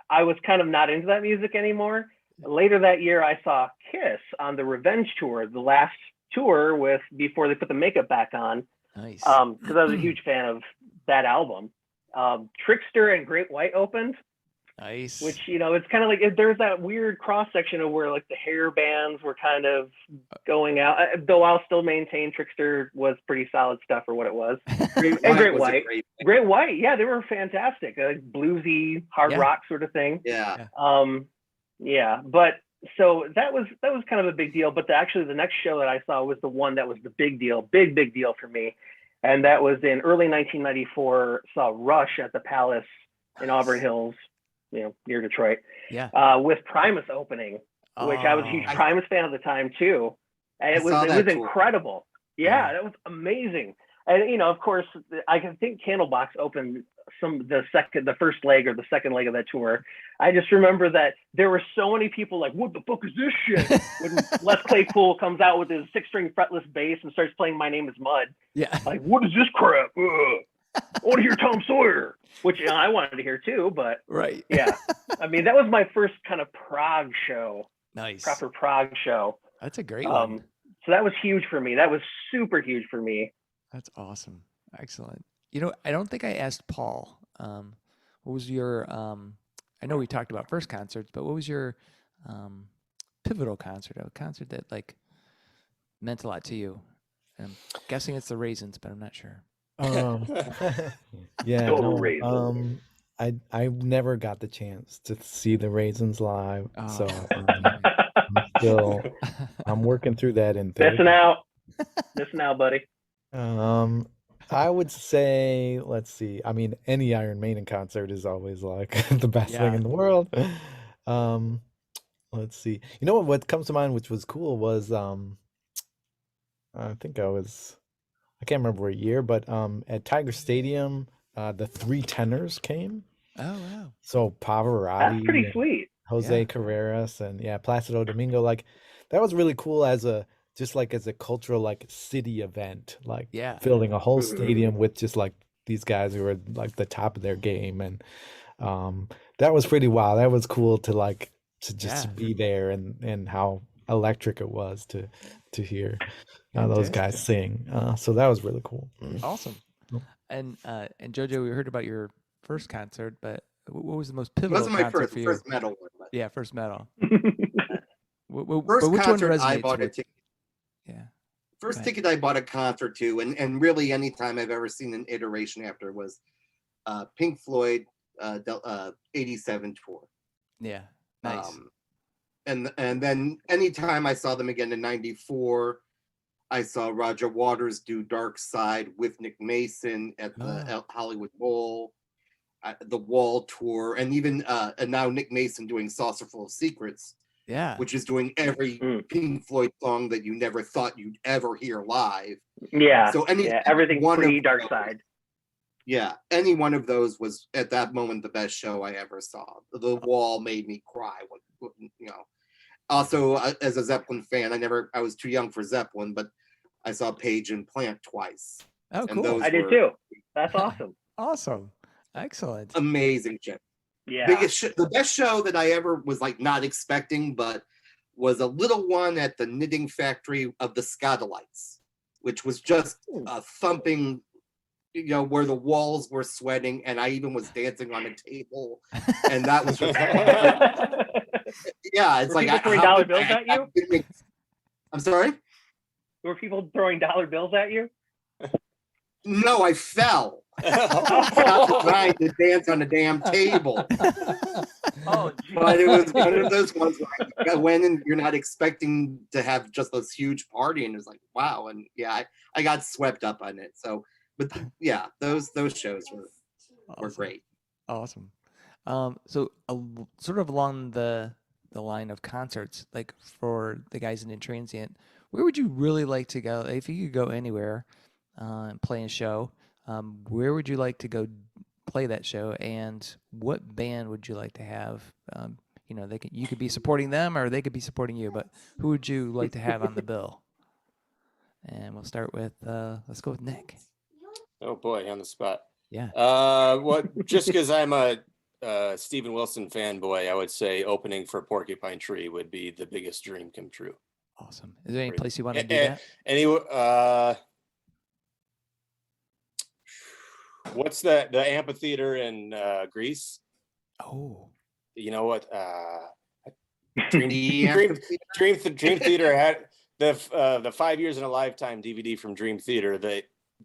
I was kind of not into that music anymore. Later that year, I saw Kiss on the Revenge tour, the last tour before they put the makeup back on. Nice. Because I was a huge fan of that album. Trickster and Great White opened. Nice. Which, it's kind of like there's that weird cross section of where like the hair bands were kind of going out, though I'll still maintain Trickster was pretty solid stuff for what it was. And Great White. Great White, yeah, they were fantastic. Bluesy, hard rock sort of thing. Yeah. Yeah. But so that was kind of a big deal. But actually, the next show that I saw was the one that was the big deal, big deal for me, and that was in early 1994. Saw Rush at the Palace in Auburn Hills, near Detroit. Yeah. With Primus opening, which I was a huge Primus fan at the time too, and it was incredible. Yeah, that was amazing. And of course, I can think Candlebox opened the first leg or the second leg of that tour. I just remember that there were so many people like, "What the fuck is this shit?" When Les Claypool comes out with his 6-string fretless bass and starts playing "My Name Is Mud." Yeah, like, what is this crap? Ugh. I want to hear Tom Sawyer, which I wanted to hear too. But right, yeah, I mean, that was my first kind of prog show. Nice, proper prog show. That's a great one. So that was huge for me. That was super huge for me. That's awesome. Excellent. I don't think I asked Paul, what was your, I know we talked about first concerts, but what was your pivotal concert, a concert that like meant a lot to you? I'm guessing it's the Raisins, but I'm not sure. Yeah, no, I never got the chance to see the Raisins live, so I'm working through that in therapy. Missing out, buddy. I would say, let's see. I mean, any Iron Maiden concert is always like the best thing in the world. Let's see. What comes to mind, which was cool, was I think I can't remember what year, but at Tiger Stadium, the Three Tenors came. Oh wow! So Pavarotti, that's pretty sweet. Jose Carreras, and Placido Domingo. Like that was really cool as a cultural like city event, like filling a whole stadium with just like these guys who were like the top of their game, and that was pretty wild. That was cool to just be there, and how electric it was to hear those guys sing. So that was really cool. Awesome. And Jojo, we heard about your first concert, but what was the most pivotal? It wasn't my concert for you? first metal one. But... Yeah, first metal. First which concert one I bought a ticket. Yeah. First ticket I bought a concert to, and really any time I've ever seen an iteration after was Pink Floyd 87 tour. Yeah. Nice. And then anytime I saw them again in 94, I saw Roger Waters do Dark Side with Nick Mason at the Hollywood Bowl, the Wall tour, and even and now Nick Mason doing Saucerful of Secrets. Yeah, which is doing every Pink Floyd song that you never thought you'd ever hear live. Yeah. So everything pre Dark Side. Yeah, any one of those was at that moment the best show I ever saw. The Wall made me cry. Also, as a Zeppelin fan, I was too young for Zeppelin, but I saw Page and Plant twice. Oh, cool! I did too. That's awesome. Awesome, excellent, amazing show. Yeah, the best show that I ever was like not expecting, but was a little one at the Knitting Factory of the Scatolites, which was just a thumping, where the walls were sweating, and I even was dancing on a table, and that was just yeah. It's were people throwing dollar bills at you? I'm sorry. Were people throwing dollar bills at you? No, I fell. Stop trying to dance on a damn table. But it was one of those ones where I went and you're not expecting to have just this huge party, and it was like, wow. And I got swept up on it. So, but those shows were great. Awesome. So sort of along the line of concerts, like for the guys in Entransient, where would you really like to go if you could go anywhere and play a show? Where would you like to go play that show, and what band would you like to have? You could be supporting them, or they could be supporting you. But who would you like to have on the bill? And we'll start with let's go with Nick. Oh boy, on the spot. Yeah. Just because I'm a Steven Wilson fanboy, I would say opening for Porcupine Tree would be the biggest dream come true. Awesome. Is there any place you want to do that? What's the amphitheater in Greece? Oh, you know what? Dream Theater had the 5 Years in a Lifetime DVD from Dream Theater.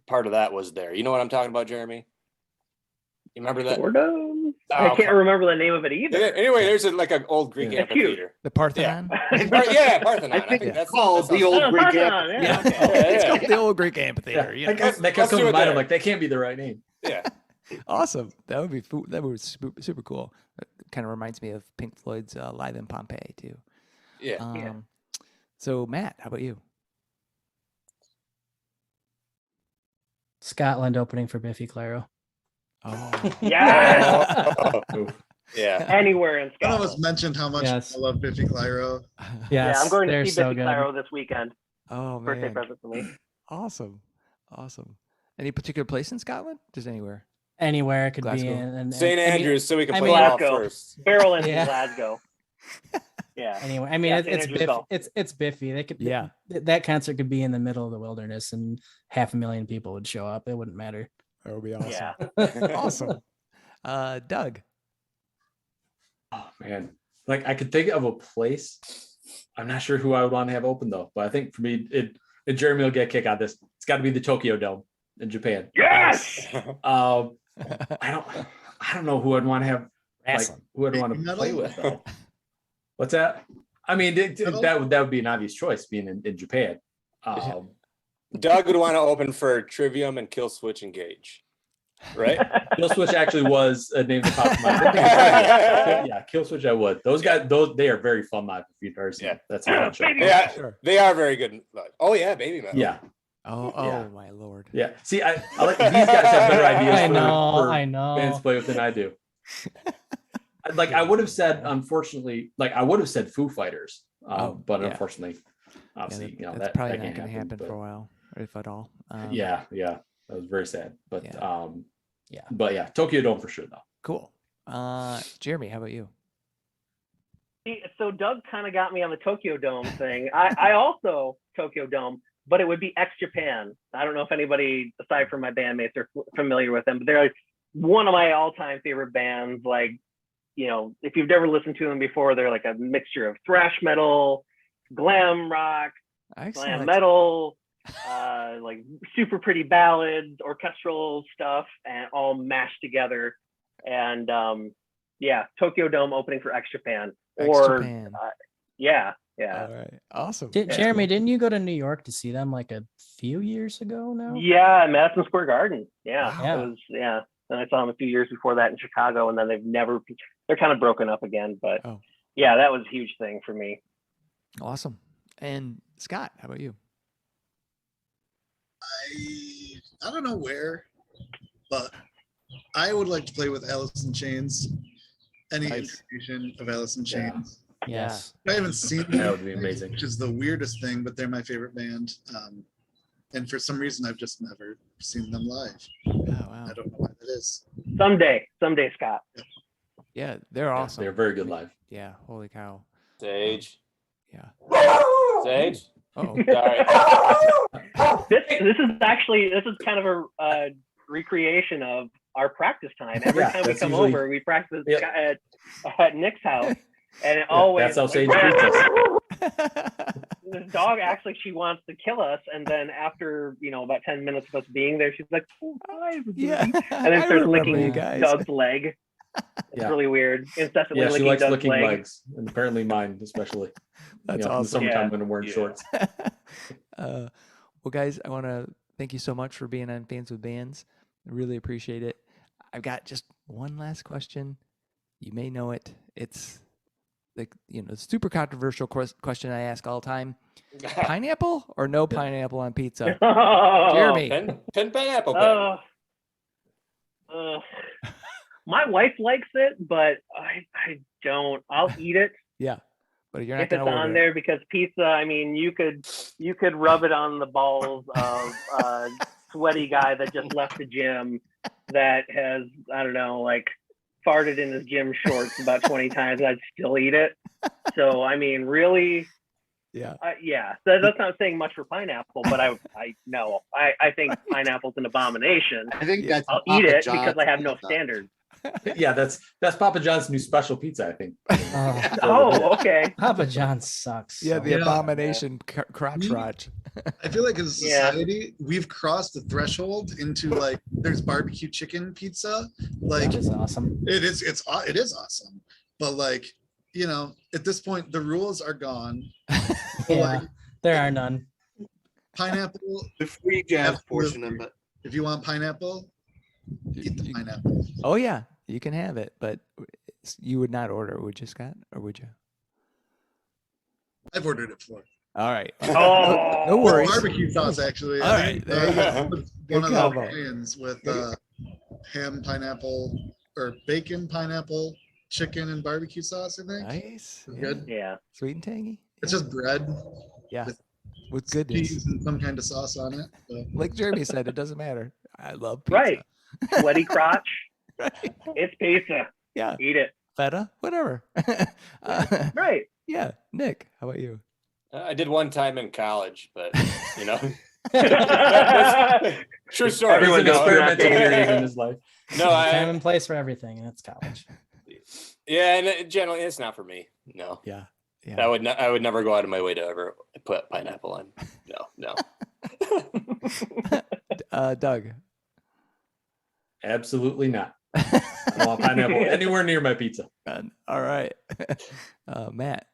Part of that was there. You know what I'm talking about, Jeremy? You remember that? I can't remember the name of it either. Anyway, there's like an old Greek amphitheater. The Parthenon? Yeah, Parthenon. I think that's called the old Greek Parthenon, amphitheater. It's called the old Greek amphitheater. Yeah. You know? That kept coming to mind. I'm like, that can't be the right name. Yeah. Awesome. That would be super cool. It kind of reminds me of Pink Floyd's Live in Pompeii too. Yeah. So Matt, how about you? Scotland opening for Biffy Clyro. Oh. Yes. Yeah. Anywhere in One of Scotland. us mentioned how much Yes. I love Biffy Clyro. Yes, Yeah, I'm going to they're see so Biffy good. Clyro this weekend. Oh Birthday man. present for me. Awesome. Any particular place in Scotland? Just anywhere. Anywhere it could Glasgow. be in. St. Andrews, so we can I play mean- golf Glasgow. first. Barrel in Yeah. Glasgow. Yeah. Anyway, I mean, Yeah, it's St. Andrews Biffy. Golf. It's Biffy. They could. Yeah. That concert could be in the middle of the wilderness, and 500,000 people would show up. It wouldn't matter. That would be awesome. Yeah. Awesome. Doug. Oh man, like I could think of a place. I'm not sure who I would want to have open though, but I think for me, and Jeremy will get a kick out of this. It's got to be the Tokyo Dome in Japan. Yes. I don't know who I'd want to have. Like, Wrestling. who I'd want to Metal? play with though. What's that? I mean, that would be an obvious choice being in Japan. Doug would want to open for Trivium and Kill Switch Engage. Right? Kill Switch actually was a name that popped in my head. Yeah, Kill Switch I would. Those guys, they are very fun live if you've heard. Yeah. That's a fun show. Yeah, Sure. they are very good. Oh yeah, Baby Metal. Yeah. Oh Yeah. my lord. Yeah. See, I like these guys have better ideas I for, know. for I know. bands to play with than I do. Like I would have said, unfortunately, like I would have said Foo Fighters, but yeah. unfortunately, obviously, you know, that's that probably that not can't going to happen but, for a while, if at all. yeah, that was very sad. But Yeah. Yeah. But yeah, Tokyo Dome for sure though. Cool. Jeremy, how about you? So Doug kind of got me on the Tokyo Dome thing. I also Tokyo Dome, but it would be X Japan. I don't know if anybody aside from my bandmates are familiar with them, but they're like one of my all-time favorite bands. Like, you know, if you've never listened to them before, they're like a mixture of thrash metal, glam rock, glam metal, like super pretty ballads, orchestral stuff, and all mashed together. And yeah, Tokyo Dome opening for X Japan. Japan. Yeah. All right. Awesome. Jeremy, didn't you go to New York to see them like a few years ago now? Yeah, Madison Square Garden. Yeah, Wow. it was. Yeah, and I saw them a few years before that in Chicago, and then they're kind of broken up again. But yeah, that was a huge thing for me. Awesome. And Scott, how about you? I don't know where, but I would like to play with Alice in Chains. Any incarnation of Alice in Chains. Yes. I haven't seen them, That would be amazing. which is the weirdest thing, but they're my favorite band. And for some reason, I've just never seen them live. Oh wow. I don't know why that is. Someday, Scott. Yeah, they're awesome. They're very good live. Yeah. Holy cow. Sage. Yeah. Sage. Oh. Sorry. This is kind of a recreation of our practice time. Every time we that's come usually- over, we practice Yep. at Nick's house, and it always That's how Sage treats us. this dog acts like she wants to kill us, and then after about 10 minutes of us being there, she's like, "Oh, hi, everybody," Yeah. and then I starts remember licking you guys. Doug's leg. It's Yeah. really weird. Incessantly Yeah, she licking likes Doug's licking leg. legs, and apparently mine especially. That's In the awesome. summertime Yeah. when I'm wearing Yeah. shorts. Well, guys, I want to thank you so much for being on Fans with Bands. I really appreciate it. I've got just one last question. You may know it. It's the super controversial question I ask all the time. Pineapple or no pineapple on pizza? Jeremy. Pen pineapple pen. My wife likes it, but I don't. I'll eat it Yeah, but you're not if it's going to on there because pizza. I mean, you could rub it on the balls of a sweaty guy that just left the gym that has, I don't know, like farted in his gym shorts about 20 times. I'd still eat it. So I mean, really. Yeah. Yeah, that's not saying much for pineapple, but I think pineapple's an abomination. I think that's I'll Papa eat it John's because I have no pizza. standards. Yeah, that's Papa John's new special pizza, I think. Oh, Oh, okay. Papa John sucks. Yeah, so- the abomination crotch rotch. I feel like as a society, we've crossed the threshold into like there's barbecue chicken pizza. Like Which is awesome. it is awesome. But like, you know, at this point the rules are gone. Yeah, there are none. Pineapple, The free jazz absolutely. portion of it. If you want pineapple, eat the pineapple. Oh yeah, you can have it, but you would not order it, would you, Scott? Or would you? I've ordered it before. All right. Oh, No worries. Barbecue sauce, actually. All I right, think, there you go. one Good of combo. the Italians with ham, pineapple, or bacon, pineapple, chicken, and barbecue sauce. I think Nice. It's Yeah. good. yeah. Sweet and tangy. It's just bread Yeah. with With goodness. cheese and some kind of sauce on it. So. Like Jeremy said, it doesn't matter. I love pizza. Right. Sweaty crotch. Right. It's pizza. Yeah. Eat it. Feta, whatever. Right. Yeah. Nick, how about you? I did one time in college, but you know, Right. true story. Everyone There's an goes through that experimental phase. period in his life. No, Time I and place for everything, and it's college. yeah, and generally it's not for me. No, Yeah. I Yeah. would I would never go out of my way to ever put pineapple on. No. Doug. Absolutely not. I don't want pineapple anywhere near my pizza. All right. Matt.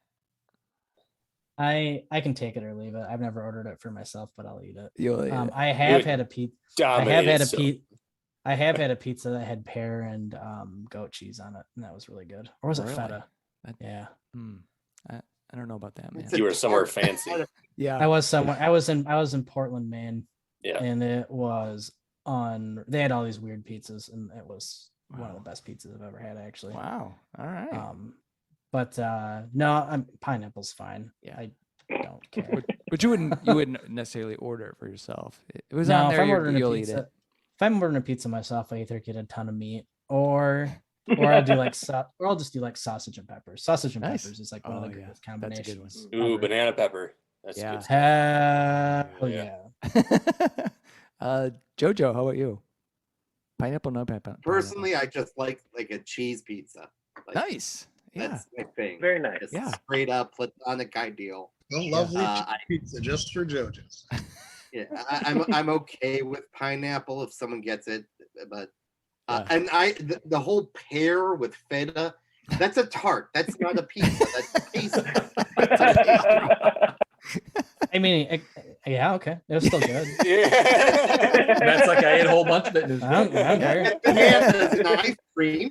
I can take it or leave it. I've never ordered it for myself, but I'll eat it. You'll eat it. I have would had a pizza. I Dominated, have had a so- I have had a pizza that had pear and goat cheese on it, and that was really good. Or was it Really? feta? That- Yeah, I don't know about that, man. You were somewhere fancy. Yeah. I was somewhere. I was in Portland, Maine, Yeah. and it was on. They had all these weird pizzas, and it was one of Wow. the best pizzas I've ever had, actually. Wow. All right. But no, pineapple's fine. Yeah. I don't care. But you wouldn't necessarily order it for yourself. It was No, on if there. I'm ordering a You'll eat pizza, it. if I'm ordering a pizza myself, I either get a ton of meat or I'll do like or I'll just do like sausage and peppers. Sausage and Nice. peppers is like one of Oh, the yeah. greatest That's a good combinations. Ooh, ever. banana pepper. That's Yeah. good stuff. Hell Yeah. yeah. Jojo, how about you? Pineapple, no pineapple. Personally, I just like a cheese pizza. Like, Nice. Yeah. That's my thing. Very nice. Just Yeah. straight up platonic ideal. A lovely I- pizza just for JoJo's. Yeah, I'm okay with pineapple if someone gets it, but Yeah. and the whole pear with feta, that's a tart. That's not a pizza. That's a pizza. I mean, yeah, okay. It was still good. Yeah. Matt's like, I ate a whole bunch of it. And it was I don't great. care. Bananas and ice cream.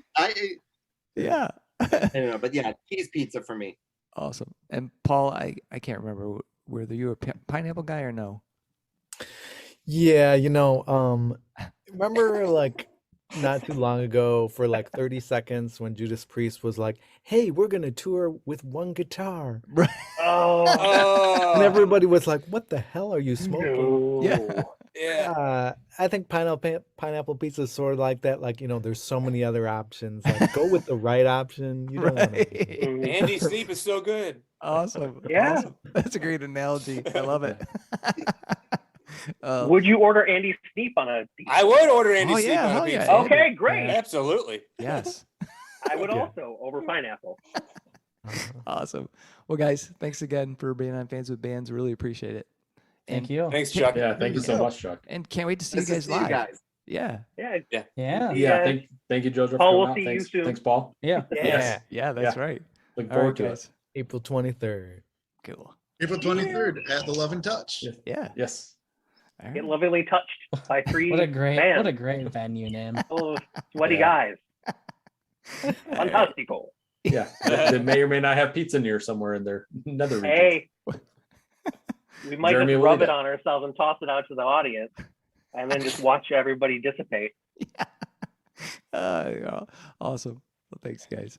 Yeah. I don't know, but yeah, cheese pizza for me. Awesome. And Paul, I can't remember whether you were a pineapple guy or no. Yeah, remember like not too long ago for like 30 seconds when Judas Priest was like, "Hey, we're gonna tour with one guitar," Oh, and everybody was like, "What the hell are you smoking?" no. Yeah. Yeah. I think pineapple pizza is sort of like that. Like, there's so many other options. Like, go with the right option. You don't want to. Right. Andy Sleep is so good. Awesome. Yeah. Awesome. That's a great analogy. I love it. Would you order Andy Sneap on a pizza? I would order Andy Oh, Sleep yeah, on a hell pizza. yeah. Okay, great. Absolutely. Yes. I would Yeah. also over pineapple. Awesome. Well, guys, thanks again for being on Fans with Bands. Really appreciate it. Thank And- you. Thanks, Chuck. Yeah, thank you so much, Chuck. And can't wait to see Nice you to guys see live. guys. Yeah. Yeah. Yeah. Yeah, Yeah. thank you, Jojo, for Paul, coming we'll out. see you Thanks, soon. thanks, Paul. Yeah. Yes. Yeah, that's Yeah. right. Look All forward right, to guys. April 23rd. Cool. April 23rd at the Love and Touch. Yeah. Yeah. Yes. All Get right. lovingly touched by three What a great fans. venue name. Full of sweaty Yeah. guys. Fantastical. Yeah. They may or may not have pizza near somewhere in their nether regions. Hey, we might Jeremy just will rub eat it it. on ourselves and toss it out to the audience, and then just watch everybody dissipate. Yeah. Awesome. Well, thanks, guys.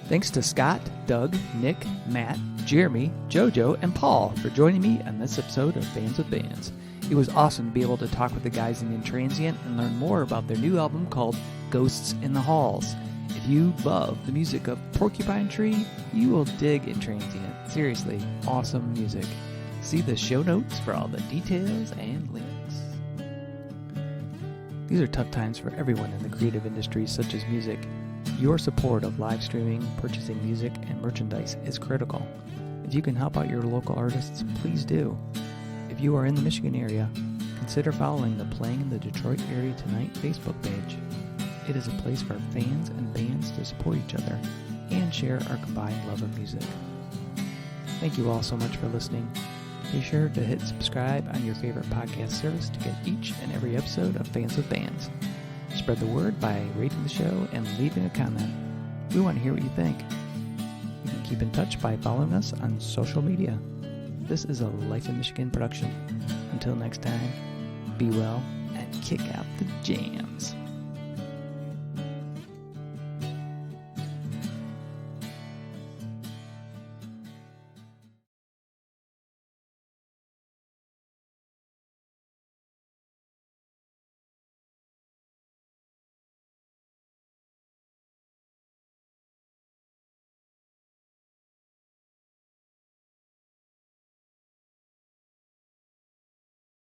Thanks to Scott, Doug, Nick, Matt, Jeremy, Jojo, and Paul for joining me on this episode of Fans with Bands. It was awesome to be able to talk with the guys in Entransient and learn more about their new album called Ghosts in the Halls. If you love the music of Porcupine Tree, you will dig Entransient. Seriously, awesome music. See the show notes for all the details and links. These are tough times for everyone in the creative industries such as music. Your support of live streaming, purchasing music, and merchandise is critical. If you can help out your local artists, please do. If you are in the Michigan area, consider following the Playing in the Detroit Area Tonight Facebook page. It is a place for fans and bands to support each other and share our combined love of music. Thank you all so much for listening. Be sure to hit subscribe on your favorite podcast service to get each and every episode of Fans with Bands. Spread the word by rating the show and leaving a comment. We want to hear what you think. You can keep in touch by following us on social media. This is a Life in Michigan production. Until next time, be well and kick out the jams.